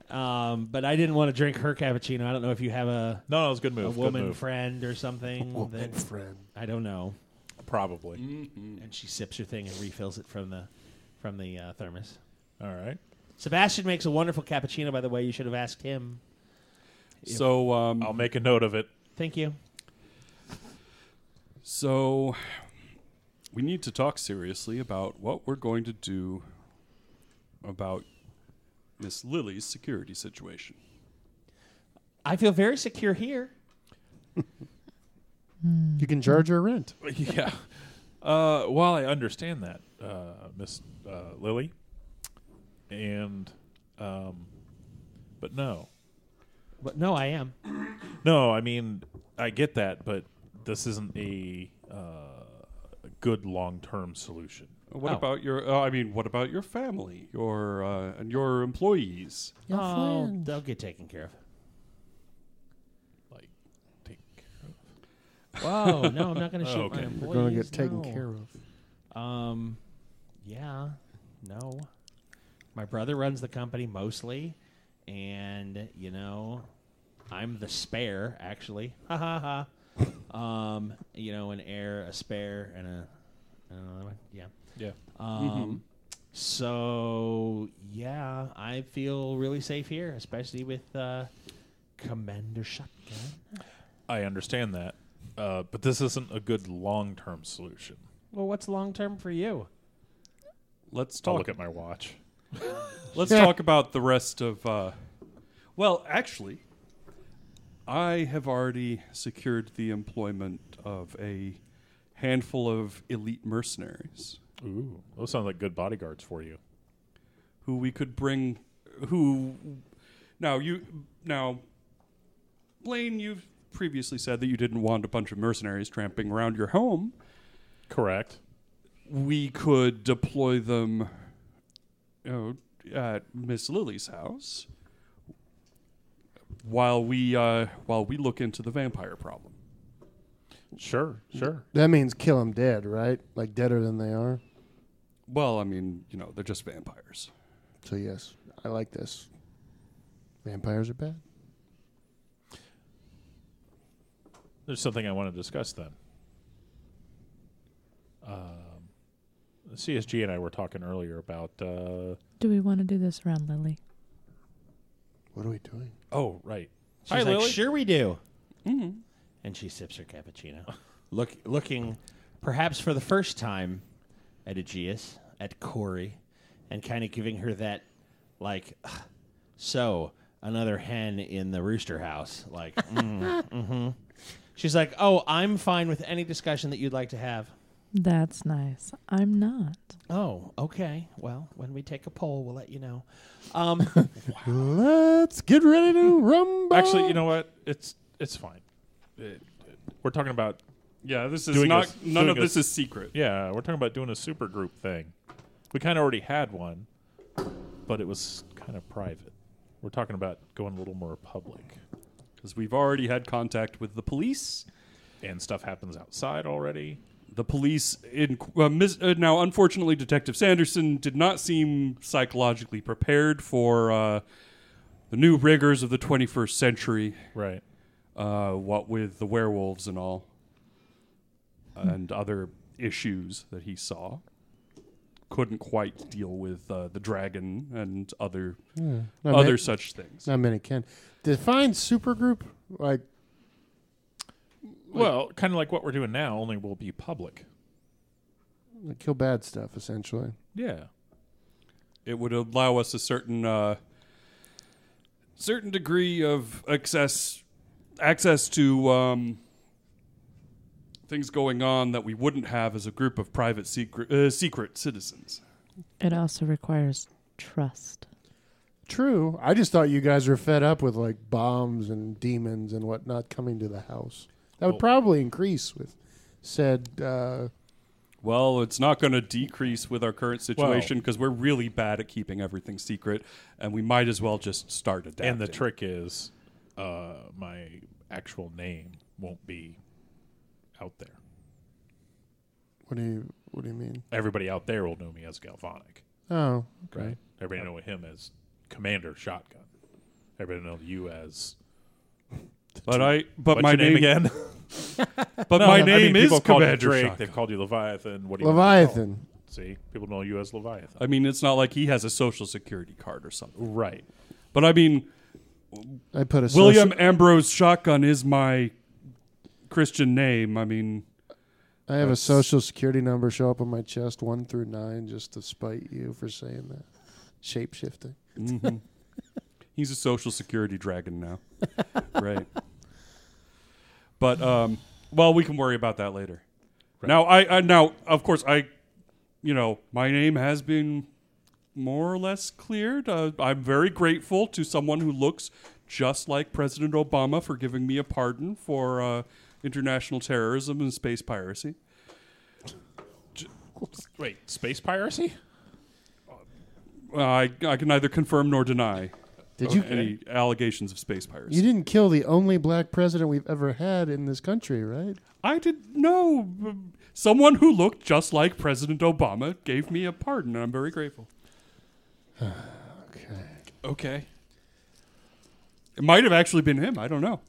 But I didn't want to drink her cappuccino. I don't know if you have a No, it was a good move. a Good woman move. friend or something. Woman that- friend. I don't know. Probably. And she sips her thing and refills it from the thermos. All right. Sebastian makes a wonderful cappuccino, by the way. You should have asked him. So I'll make a note of it. Thank you. So we need to talk seriously about what we're going to do about Miss Lily's security situation. I feel very secure here. You can charge her rent. Yeah. Well, I understand that, Miss Lily. And, but no. But no, I am. No, I mean, I get that, but this isn't a good long-term solution. What Oh. about your? What about your family, and your employees? Oh, they'll get taken care of. Like, take care of. Whoa, no, I'm not going to shoot okay. my They're employees. We're going to get taken no. care of. Yeah, no. My brother runs the company mostly, and I'm the spare actually. Ha ha ha. An heir, a spare, and another one. Yeah. Yeah. So yeah, I feel really safe here, especially with Commander Shotgun. I understand that, but this isn't a good long-term solution. Well, what's long term for you? Let's I'll talk. look at my watch. Let's talk about the rest of. Well, actually, I have already secured the employment of a handful of elite mercenaries Ooh, those sound like good bodyguards for you. who we could bring. Now, Blaine, you've previously said that you didn't want a bunch of mercenaries tramping around your home. Correct. We could deploy them at Miss Lily's house while we look into the vampire problem. Sure. That means kill them dead, right? Like deader than they are. Well, they're just vampires. So yes, I like this. Vampires are bad. There's something I want to discuss then. CSG and I were talking earlier about. Do we want to do this around Lily? What are we doing? Oh, right. She's Hi, like, Lily. "Sure we do." Mm-hmm. And she sips her cappuccino, looking perhaps for the first time at Aegeus, at Corey, and kind of giving her that, like, so another hen in the rooster house. Like, mm-hmm. She's like, "Oh, I'm fine with any discussion that you'd like to have." That's nice. I'm not. Oh, okay. Well, when we take a poll, we'll let you know. Let's get ready to rumble. Actually, you know what? It's fine. We're talking about Yeah, this is Doing not. a- None of doing a- this is secret. we're talking about doing a super group thing. We kind of already had one, but it was kind of private. We're talking about going a little more public, Because we've already had contact with the police. and stuff happens outside already. The police, now unfortunately, Detective Sanderson did not seem psychologically prepared for the new rigors of the 21st century. Right. What with the werewolves and all, and other issues that he saw. Couldn't quite deal with the dragon and other such things. Not many can. Define supergroup. Like Well, kind of like what we're doing now, only will be public. kill bad stuff, essentially. Yeah. It would allow us a certain degree of access to things going on that we wouldn't have as a group of private secret citizens. It also requires trust. True. I just thought you guys were fed up with like bombs and demons and whatnot coming to the house. That would probably increase with said. Well, it's not going to decrease with our current situation because we're really bad at keeping everything secret, and we might as well just start adapting. And the trick is, my actual name won't be out there. What do you mean? Everybody out there will know me as Galvanic. Oh, okay. Right? Everybody know him as Commander Shotgun. Everybody know you as. But What's my your name name again. But No, my I mean, name is people called you Commander Drake. Shotgun. They've called you Leviathan. What do you want to be Leviathan. called? See, people know you as Leviathan. I mean, it's not like he has a social security card or something. Right. But I mean, I put a William Ambrose Shotgun is my Christian name. I mean, I have a social security number show up on my chest 1 through 9 just to spite you for saying that. Shape shifting. mm-hmm. He's a social security dragon now. Right. But well, we can worry about that later. Right. Now, I now, of course, my name has been more or less cleared. I'm very grateful to someone who looks just like President Obama for giving me a pardon for international terrorism and space piracy. Wait, space piracy? I can neither confirm nor deny Did you? any allegations of space piracy. You didn't kill the only black president we've ever had in this country, right? I did no. Someone who looked just like President Obama gave me a pardon, and I'm very grateful. Okay. It might have actually been him. I don't know.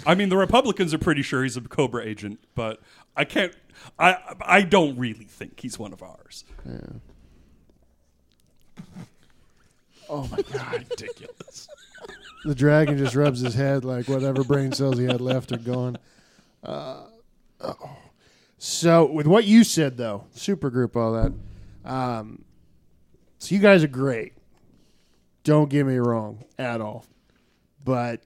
I mean, the Republicans are pretty sure he's a Cobra agent, but I can't. I don't really think he's one of ours. Yeah. Oh my God. Ridiculous. The dragon just rubs his head like whatever brain cells he had left are gone. So with what you said, though, supergroup, all that, so you guys are great. Don't get me wrong at all. But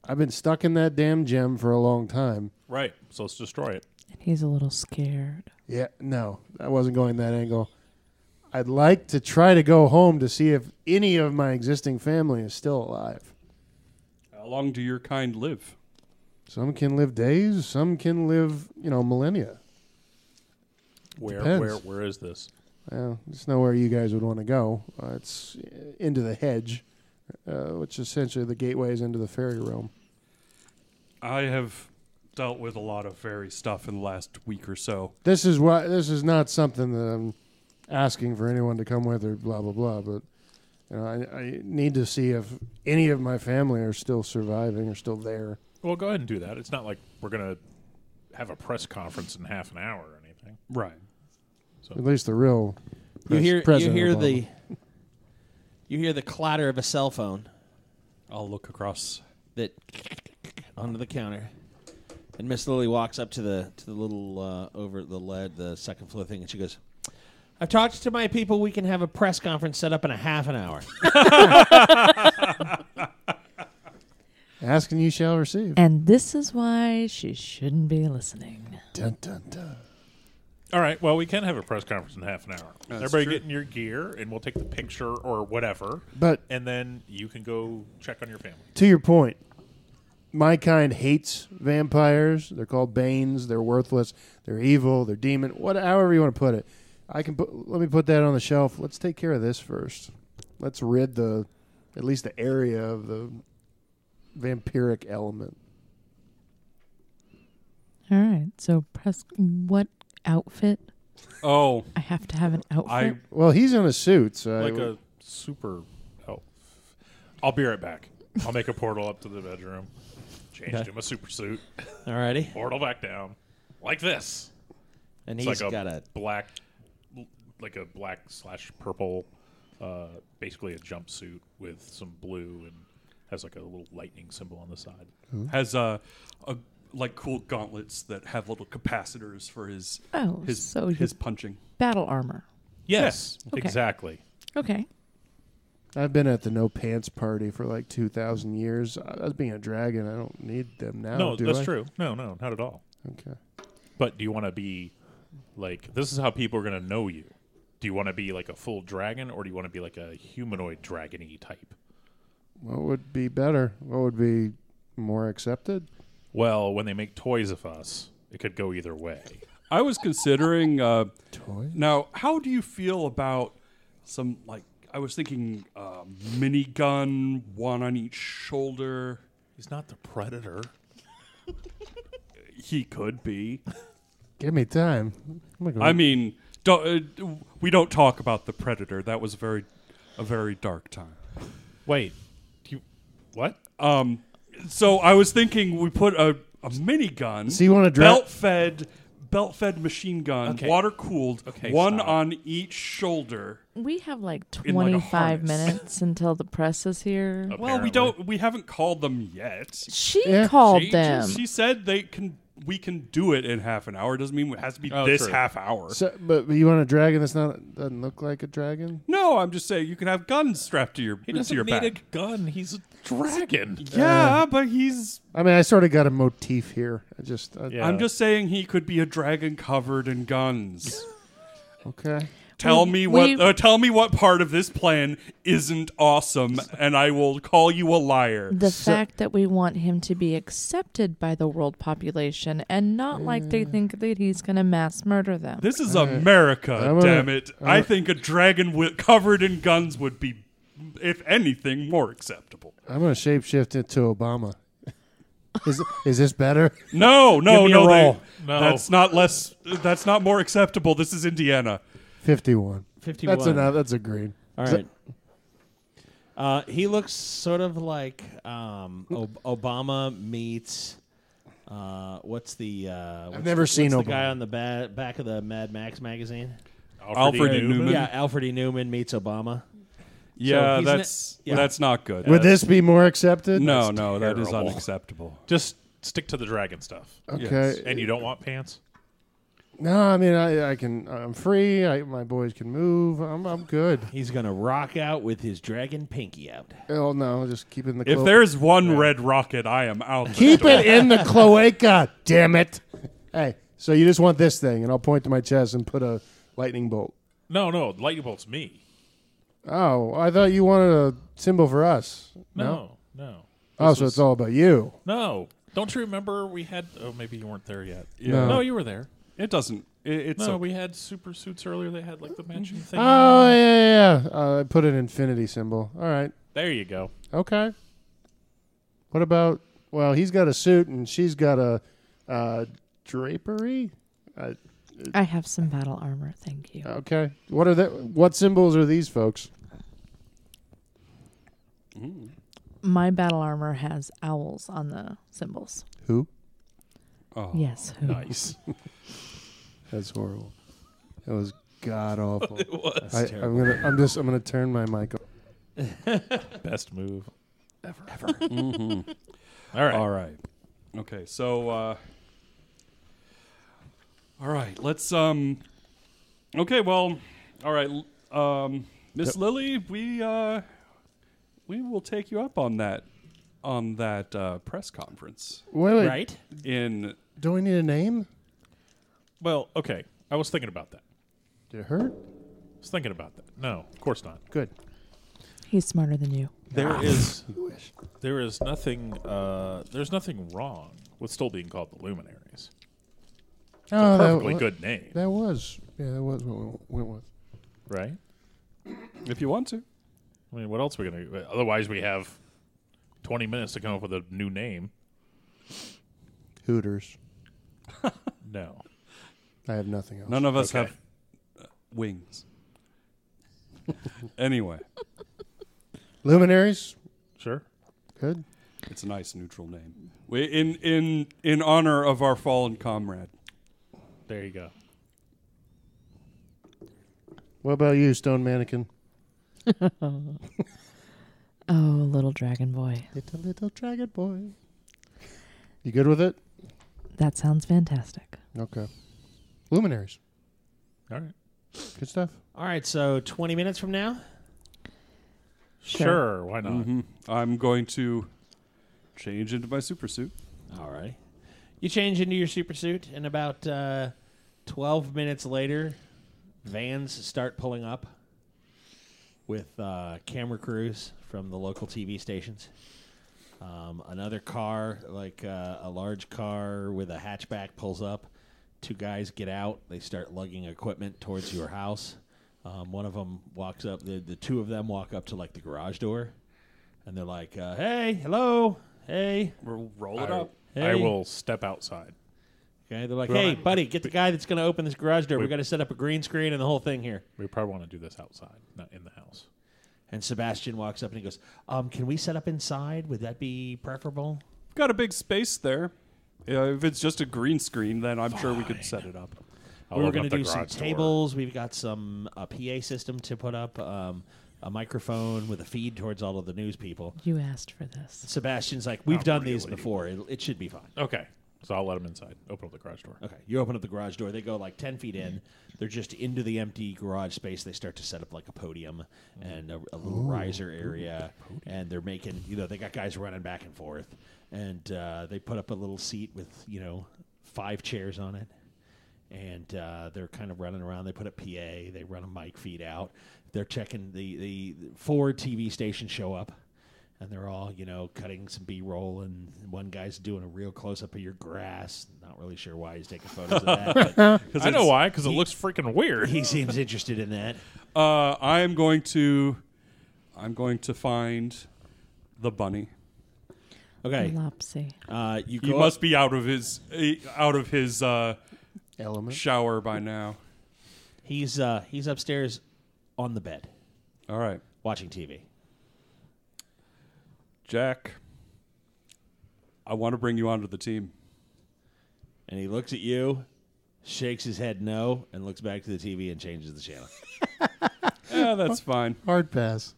I've been stuck in that damn gem for a long time. Right. So let's destroy it. And he's a little scared. Yeah, no, I wasn't going that angle. I'd like to try to go home to see if any of my existing family is still alive. How long do your kind live? Some can live days, some can live, millennia. Where is this? Well, it's nowhere you guys would want to go. It's into the hedge, which essentially the gateway is into the fairy realm. I have dealt with a lot of fairy stuff in the last week or so. This is not something that I'm asking for anyone to come with or blah blah blah. But I need to see if any of my family are still surviving or still there. Well, go ahead and do that. It's not like we're gonna have a press conference in half an hour or anything. Right. So At least the real. You hear Obama. the clatter of a cell phone I'll look across. that onto the counter, and Miss Lily walks up to the little over the lead, the second floor thing, and she goes, "I've talked to my people. We can have a press conference set up in a half an hour." Ask and you shall receive. And this is why she shouldn't be listening. Dun dun dun. all right. Well, we can have a press conference in half an hour. That's Everybody true. get in your gear, and we'll take the picture or whatever, But and then you can go check on your family. to your point, my kind hates vampires. They're called Banes. They're worthless. They're evil. They're demon. However you want to put it. Let me put that on the shelf. Let's take care of this first. Let's rid at least the area of the vampiric element. All right. So what outfit? Oh, I have to have an outfit. Well, he's in a suit, so Like a super. Oh, I'll be right back. I'll make a portal up to the bedroom. Change Okay. to my super suit. Alrighty, Portal back down, like this. and It's he's like got a black, like a black/purple, basically a jumpsuit with some blue and has like a little lightning symbol on the side. has like cool gauntlets that have little capacitors for his so his punching. battle armor. Yes, Okay. exactly. Okay. I've been at the no pants party for like 2,000 years. As being a dragon, I don't need them now. No, do that's I? true. No, not at all. Okay. But do you want to be like, this is how people are going to know you? Do you want to be like a full dragon, or do you want to be like a humanoid dragon-y type? What would be better? What would be more accepted? Well, when they make toys of us, it could go either way. I was considering. Toy? Now, how do you feel about some like? I was thinking minigun, one on each shoulder. He's not the Predator. He could be. Give me time. I mean, we don't talk about the Predator. That was a very dark time. Wait, what? So I was thinking we put a minigun. So you want to belt-fed machine gun, Okay. water cooled, Okay, one stop. on each shoulder. We have like In like a 25 harness. minutes until the press is here. Well, we haven't called them yet. She Yeah. called them. She said we can do it in half an hour. Doesn't mean it has to be Oh, this true. half hour. So, but you want a dragon that's doesn't look like a dragon? No, I'm just saying you can have guns strapped to your He to doesn't your need back. a gun. He's a dragon. Yeah, but he's. I mean, I sort of got a motif here. Yeah. I'm just saying he could be a dragon covered in guns. Okay. Tell We- me we- what part of this plan isn't awesome, and I will call you a liar. The fact that we want him to be accepted by the world population and not like they think that he's going to mass murder them. This is America, I'm gonna- damn it! I think a dragon covered in guns would be, if anything, more acceptable. I'm going to shapeshift it to Obama. Is this better? No, Give me a roll. No. That's not less. That's not more acceptable. This is Indiana. 51. 51. That's enough. That's a green. All right. He looks sort of like Obama meets. What's the? I've never seen the Obama. guy on the back of the Mad Max magazine. Alfred E. Newman. Yeah, Alfred E. Newman meets Obama. Yeah, he's that's not good. Would this be more accepted? No, that is terrible. unacceptable. Just stick to the dragon stuff. Okay. Yes. And you don't want pants? No, I mean, I can. I'm free. My boys can move. I'm good. He's gonna rock out with his dragon pinky out. Oh no, just keep it in the. If there's one red rocket, I am out. the keep door. it in the cloaca. Damn it! Hey, so you just want this thing, and I'll point to my chest and put a lightning bolt. No, lightning bolt's me. Oh, I thought you wanted a symbol for us. No. Oh, This so was- it's all about you. No. Don't you remember we had... Oh, maybe you weren't there yet. Yeah. No, you were there. It doesn't. It's No, a- we had super suits earlier. They had like the matching thing. Oh yeah. I put an infinity symbol. All right. There you go. Okay. What about? Well, he's got a suit and she's got a drapery. I have some battle armor, thank you. Okay. What symbols are these folks? My battle armor has owls on the symbols. Who? oh. Yes. Who? Nice. That's horrible. That was god awful. It was. I'm gonna turn my mic on. Best move ever. Mhm. All right. All right. Okay. So. All right. Let's. Okay. Well. All right. Miss Lily, we will take you up on that press conference Wait. Right? in. Do we need a name? Well, okay. I was thinking about that. Did it hurt? I was thinking about that. No, of course not. Good. He's smarter than you. There's nothing. There's nothing wrong with still being called the Luminaries. It's a perfectly good name, That was. Yeah, that was what we went with. right? If you want to. I mean, what else are we gonna? Otherwise, we have 20 minutes to come up with a new name. Hooters. No. I have nothing else. None of us Okay. have wings. Anyway, Luminaries. Sure. Good. it's a nice neutral name. We in honor of our fallen comrade. There you go. What about you, Stone Mannequin? Oh, little dragon boy. Little dragon boy. You good with it? That sounds fantastic. Okay. Luminaries. All right. Good stuff. All right. So 20 minutes from now. Sure, why not? I'm going to change into my super suit. All right. You change into your super suit, and about 12 minutes later, vans start pulling up with camera crews from the local TV stations. Another car, like a large car with a hatchback, pulls up. Two guys get out. They start lugging equipment towards your house. One of them walks up. The two of them walk up to like the garage door, and they're like, "Hey, hello, hey." We'll roll it up. Hey. I will step outside. Okay, they're like, "Hey, buddy, get the guy that's going to open this garage door. We've got to set up a green screen and the whole thing here." We probably want to do this outside, not in the house. And Sebastian walks up and he goes, "Can we set up inside? Would that be preferable?" Got a big space there. If it's just a green screen, then I'm sure we could set it up. I'll We were open going up to the do some garage door. tables. We've got some PA system to put up, a microphone with a feed towards all of the news people. You asked for this. Sebastian's like, "We've done these really. before. It should be fine." Okay, so I'll let them inside. Open up the garage door. Okay, you open up the garage door. They go like 10 feet in. They're just into the empty garage space. They start to set up like a podium and a little riser area. And they're making, they got guys running back and forth. And they put up a little seat with, 5 chairs on it. And they're kind of running around. They put up PA. They run a mic feed out. They're checking the 4 TV stations show up. And they're all, cutting some B-roll, and one guy's doing a real close-up of your grass. Not really sure why he's taking photos of that, but I know why, because it looks freaking weird. he seems interested in that. I'm going to find the bunny. Okay, Lopsy. you He go must be out of his Element. shower by now. He's upstairs on the bed All right, watching TV. Jack. I want to bring you onto the team. And he looks at you, shakes his head no, and looks back to the TV and changes the channel. Yeah, that's fine. Hard pass.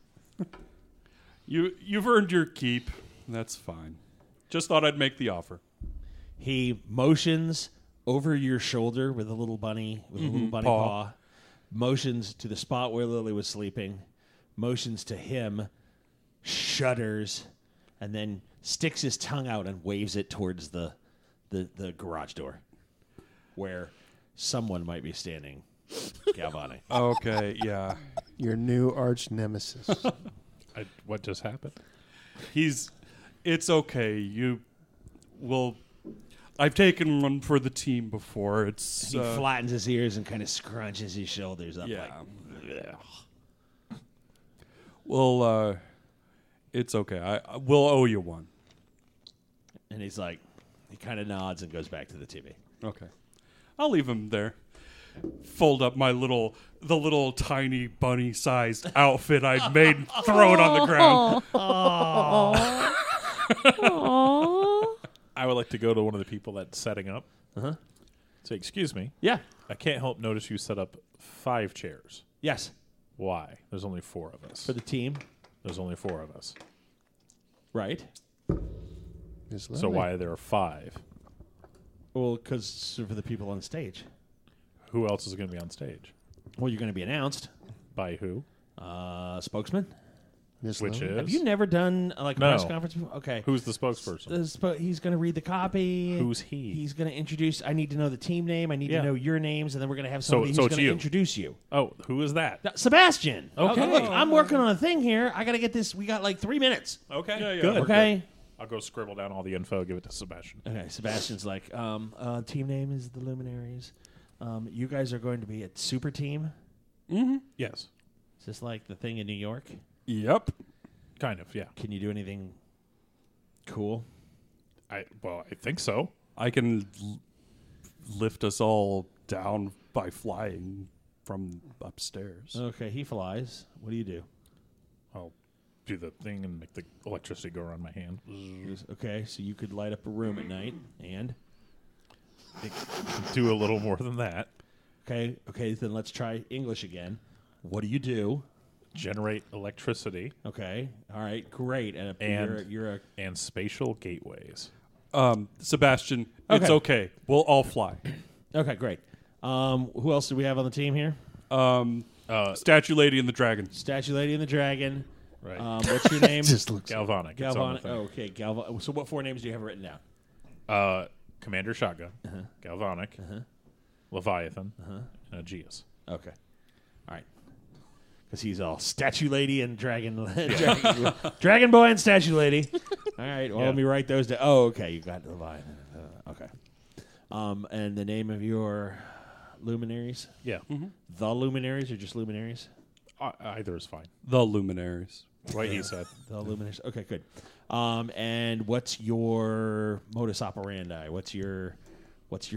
You've earned your keep. That's fine. Just thought I'd make the offer. He motions over your shoulder with a little bunny paw. Motions to the spot where Lily was sleeping. Motions to him. Shudders, and then sticks his tongue out and waves it towards the garage door, where someone might be standing galvanic. Okay, yeah. Your new arch nemesis. What just happened? It's okay. I've taken one for the team before. It's He flattens his ears and kind of scrunches his shoulders up. yeah. Like, Well, it's okay. We'll owe you one. and he's like, he kind of nods and goes back to the TV. Okay. I'll leave him there. Fold up the little tiny bunny-sized outfit I'd made and throw it on the ground. I would like to go to one of the people that's setting up. Uh-huh. Say, excuse me, Yeah. I can't help notice you set up 5 chairs. Yes. Why? There's only 4 of us. For the team. There's only 4 of us. Right. So why there are 5? Well, because for the people on stage. Who else is going to be on stage? Well, you're going to be announced. By who? Spokesman. Miss Which Lily? is? Have you never done a press conference before? Okay. Who's the spokesperson? He's going to read the copy. Who's he? He's going to introduce. I need to know the team name. I need Yeah. to know your names, and then we're going to have So- somebody so who's it's going to you. introduce you. Oh, who is that? Sebastian. Okay. Look, I'm working on a thing here. I got to get this. We got like 3 minutes. Okay. Yeah, Good. we're Okay. I'll go scribble down all the info, give it to Sebastian. Okay. Sebastian's like, team name is the Luminaries. You guys are going to be a super team. Mm-hmm. Yes. Is this like the thing in New York? Yep. Kind of, yeah. Can you do anything cool? I think so. I can lift us all down by flying from upstairs. Okay, he flies. What do you do? I'll do the thing and make the electricity go around my hand. Okay, so you could light up a room at night, and Do a little more than that. okay, then let's try English again. What do you do? Generate electricity Okay, all right, great. And, And- you're a and spatial gateways. Sebastian, it's okay. We'll all fly. okay, great. Who else do we have on the team here? Statue Lady and the Dragon. Statue Lady and the Dragon, Right. What's your name? Just looks Galvanic. It's on the Galvanic. thing. Oh, okay, Galvanic. So what 4 names do you have written down? Commander Shotgun, Galvanic, Leviathan, and Aegeus. Okay. All right. Because he's all statue lady and dragon boy and statue lady. All right. Well, Yeah. let me write those down. Oh, okay. You got Leviathan. Okay. And the name of your luminaries? Yeah. The luminaries or just luminaries? Either is fine. The Luminaries. What he said. The luminaries. Okay, good. And what's your modus operandi? What's your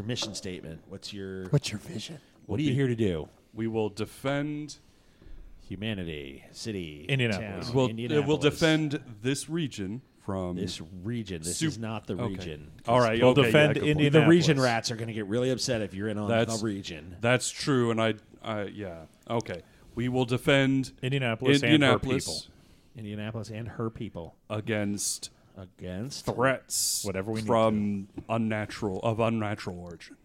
mission statement? What's your vision? What are you here to do? We will defend. Humanity, city, Indianapolis. town, We'll Indianapolis. defend this region from This region. This Sup- is not the okay. region. All right. You'll You'll defend good point. The region rats are going to get really upset if you're in on That's- the region. That's true, and yeah. Okay. We will defend Indianapolis and her people. Indianapolis and her people against threats Whatever we need from unnatural origin.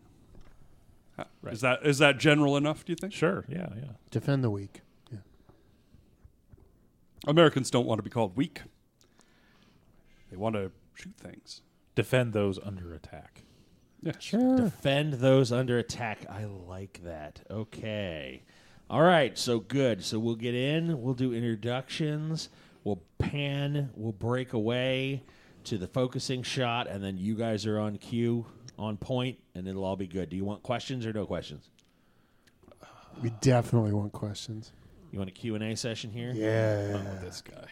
Is that general enough, do you think? Sure. Yeah. Defend the weak. Yeah. Americans don't want to be called weak. They want to shoot things. Defend those under attack. Yeah. Sure. Defend those under attack. I like that. Okay. All right. So good. So we'll get in. We'll do introductions. We'll pan. We'll break away to the focusing shot, and then you guys are on cue, on point, and it'll all be good. Do you want questions or no questions? We definitely want questions. You want a Q&A session here? Yeah. This guy.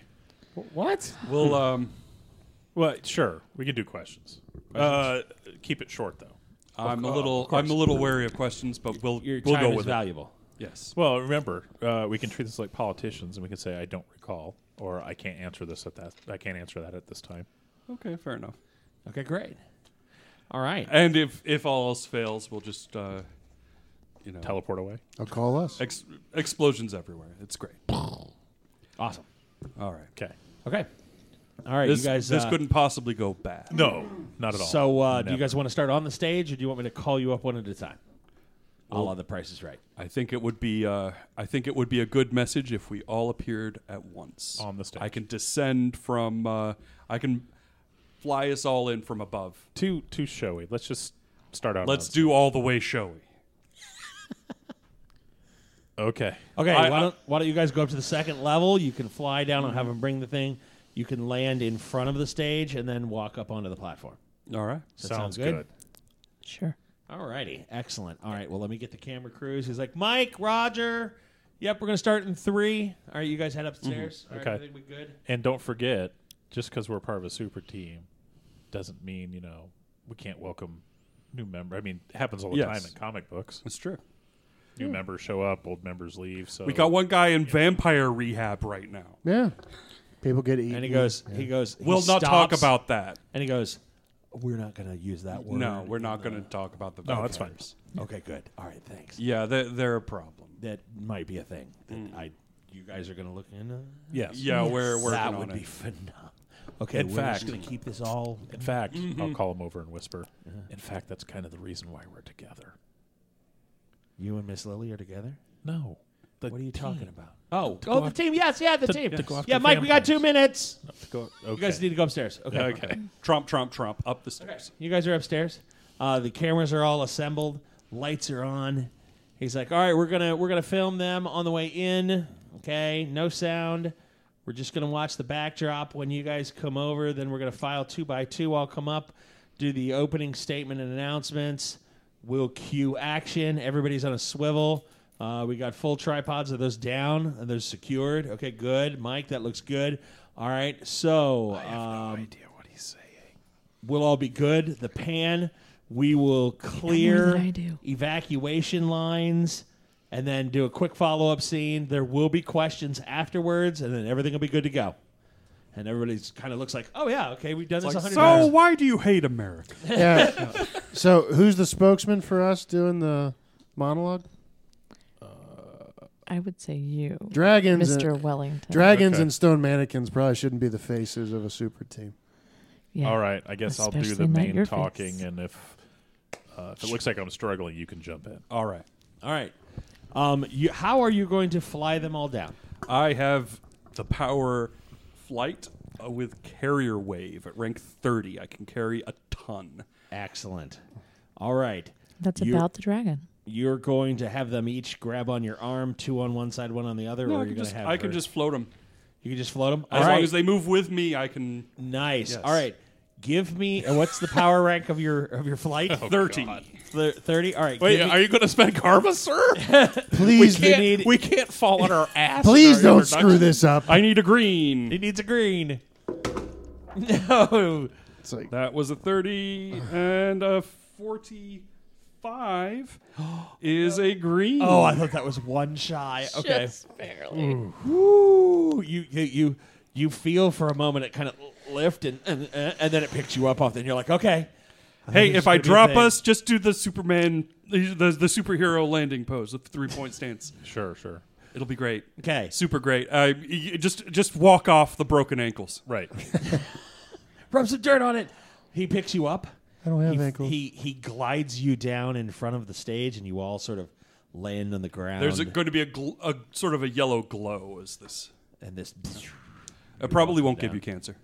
What? We'll Well, sure. We can do questions. Keep it short, though. I'm a little wary of questions, but we'll Your go time is with valuable. it. Yes. Well, remember, we can treat this like politicians, and we can say, "I don't recall," or "I can't answer this at that. I can't answer that at this time." Okay, fair enough. Okay, great. All right. And if all else fails, we'll just Teleport away. I'll call us. Explosions everywhere. It's great. Awesome. All right. Okay. Okay. All right, This, you guys. this couldn't possibly go bad. No, not at all. So, do you Never. guys want to start on the stage, or do you want me to call you up one at a time? All on the Price is Right. I think it would be a good message if we all appeared at once On the stage. I can descend from. I can fly us all in from above. Too showy. Let's just start out. Let's do all the way showy. Okay. Okay, I- why don't you guys go up to the second level? You can fly down and have them bring the thing. You can land in front of the stage and then walk up onto the platform. All right. Does that Sounds sound good? good. Sure. All righty, excellent. All right, well, let me get the camera crews. He's like, Mike, Roger. Yep, we're going to start in 3. All right, you guys head upstairs. All right, Okay. everything we good? And don't forget, just because we're part of a super team, doesn't mean we can't welcome new members. I mean, it happens all the Yes. time in comic books. That's true. New members show up, old members leave. So We got one guy in vampire rehab right now. Yeah. People get eaten. And he goes, Yeah. he We'll not talk stops, about that. And he goes, we're not going to use that word. No, we're not going to talk about the No, vampires. that's fine. Okay, good. All right, thanks. Yeah, they're a problem. That might be a thing. That you guys are going to look into. Yes. Yeah, we're working That on would it. be phenomenal. Okay, In we're fact- just going to keep this all. In fact, I'll call him over and whisper. In fact, that's kind of the reason why we're together. You and Miss Lily are together. No. What are you talking team. about? Oh, go the af- team. Yes, the to- team. to go after Yeah, Mike, we got 2 vampires. minutes. Okay. You guys need to go upstairs. Okay. Okay. Trump, up the stairs. You guys are upstairs. The cameras are all assembled. Lights are on. He's like, all right, we're gonna film them on the way in. Okay, no sound. We're just gonna watch the backdrop when you guys come over. Then we're gonna file 2 by 2. I'll come up, do the opening statement and announcements. We'll cue action. Everybody's on a swivel. We got full tripods. Are those down? Are those secured? Okay, good. Mike, that looks good. All right, so I have no idea what he's saying. we'll all be good. The pan, we will more clear than I do. evacuation lines and then do a quick follow-up scene. There will be questions afterwards, and then everything will be good to go. And everybody's kind of looks like, oh, yeah, okay, we've done this 100 So times. why do you hate America? Yeah. So who's the spokesman for us doing the monologue? I would say you, Dragons. Mr. And, Wellington. dragons Okay. and stone mannequins probably shouldn't be the faces of a super team. Yeah. All right. I guess I'll do Especially the not main your talking, face. and if it looks like I'm struggling, you can jump in. All right. All right. How are you going to fly them all down? I have the power flight with carrier wave at rank 30. I can carry a ton. Excellent. All right. That's You- about the dragon. You're going to have them each grab on your arm, 2 on one side, 1 on the other, No, or I you're can going just to have I can her- just float them. You can just float them? As long as they move with me, I can. Nice. Yes. All right. Give me what's the power rank of your flight? 30. 30. All right. Wait, give me- are you going to spend karma, sir? Please, We can't fall on our ass. please in our don't screw introduction. this up. I need a green. He needs a green. No. It's like, That was a 30 and a 45 is a green. Oh, I thought that was one shy. Okay. Just barely. Woo. You feel for a moment it kind of lift and then it picks you up off. Then you're like, okay. Hey, This if is I gonna be a drop thing. us, just do the Superman, the superhero landing pose, the 3-point stance. Sure. It'll be great. Okay. Super great. Just walk off the broken ankles. Right. Rub some dirt on it. He picks you up. I don't have ankles. He glides you down in front of the stage, and you all sort of land on the ground. There's going to be a sort of a yellow glow as this. and this, It probably won't down. give you cancer.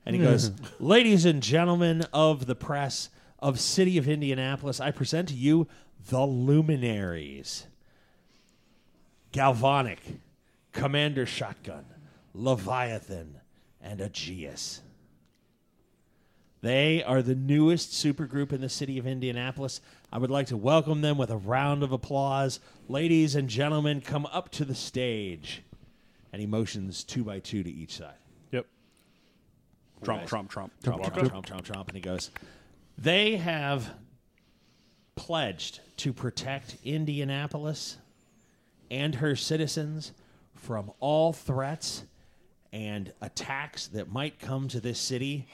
and he goes, "Ladies and gentlemen of the press of City of Indianapolis, I present to you the luminaries: Galvanic, Commander Shotgun, Leviathan, and Aegeus. They are the newest supergroup in the city of Indianapolis. I would like to welcome them with a round of applause. Ladies and gentlemen, come up to the stage." And he motions 2 by 2 to each side. Yep. Trump, Trump, Trump. Tromp. And he goes, "They have pledged to protect Indianapolis and her citizens from all threats and attacks that might come to this city.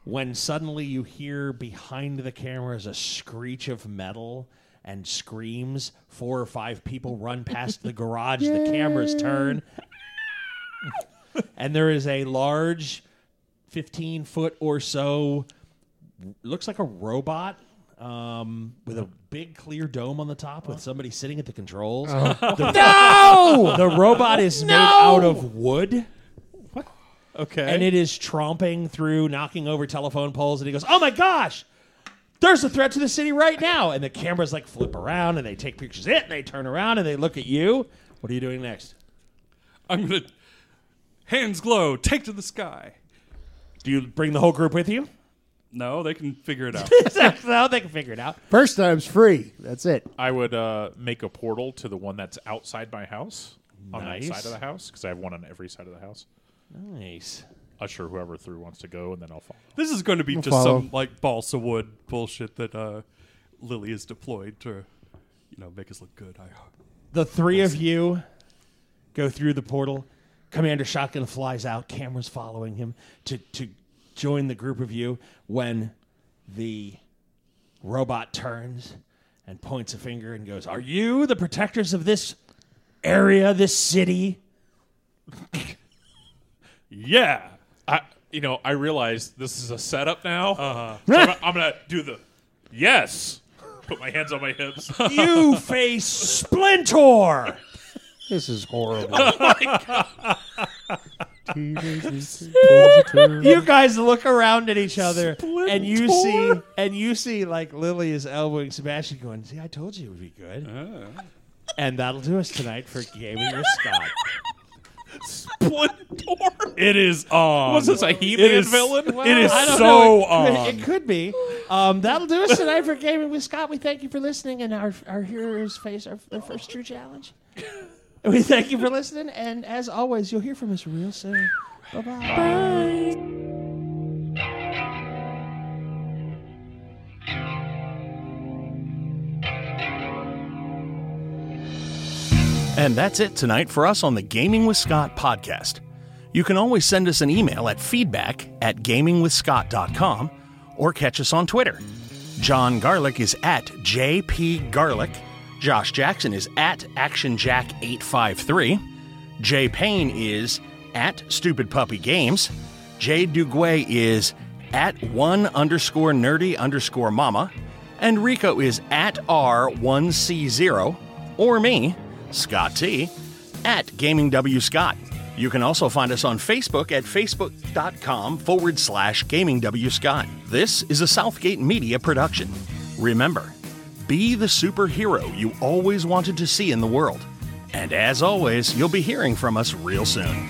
When suddenly you hear behind the cameras a screech of metal and screams, 4 or 5 people run past the garage, the cameras turn, and there is a large 15-foot or so, looks like a robot with a big clear dome on the top with somebody sitting at the controls. The robot is made out of wood. Okay. And it is tromping through, knocking over telephone poles, and he goes, "Oh my gosh, there's a threat to the city right now!" And the cameras like flip around, and they take pictures of it, and they turn around, and they look at you. What are you doing next? I'm going to hands glow, take to the sky. Do you bring the whole group with you? No, they can figure it out. No, they can figure it out. first time's free. That's it. I would make a portal to the one that's outside my house, on Nice. that side of the house, because I have one on every side of the house. Nice. Usher whoever through wants to go, and then I'll follow. This is going to be just follow. some like balsa wood bullshit that Lily has deployed to, make us look good. The 3 of you go through the portal. Commander Shotgun flies out, cameras following him to join the group of you when the robot turns and points a finger and goes, "Are you the protectors of this area, this city?" Yeah. I realize this is a setup now. So I'm gonna do the yes. Put my hands on my hips. You face Splinter! This is horrible. You guys look around at each other and you see like Lily is elbowing Sebastian going, "See, I told you it would be good." And that'll do us tonight for Gaming with Scott. Splinter. It is on. Was this a He-Man villain? It is I don't so know. on. It could be. That'll do us tonight for Gaming with Scott. We thank you for listening, and our heroes face their first true challenge. We thank you for listening, and as always, you'll hear from us real soon. Bye-bye. And that's it tonight for us on the Gaming with Scott podcast. You can always send us an email at feedback@gamingwithscott.com or catch us on Twitter. John Garlick is at JPGarlic. Josh Jackson is at ActionJack853. Jay Payne is at StupidPuppyGames. Jay Duguay is at @1_nerdy_mama. And Rico is at R1C0. Or me, Scott T, at GamingWScott. You can also find us on Facebook at facebook.com/GamingWScott. This is a Southgate Media production. Remember, be the superhero you always wanted to see in the world. And as always, you'll be hearing from us real soon.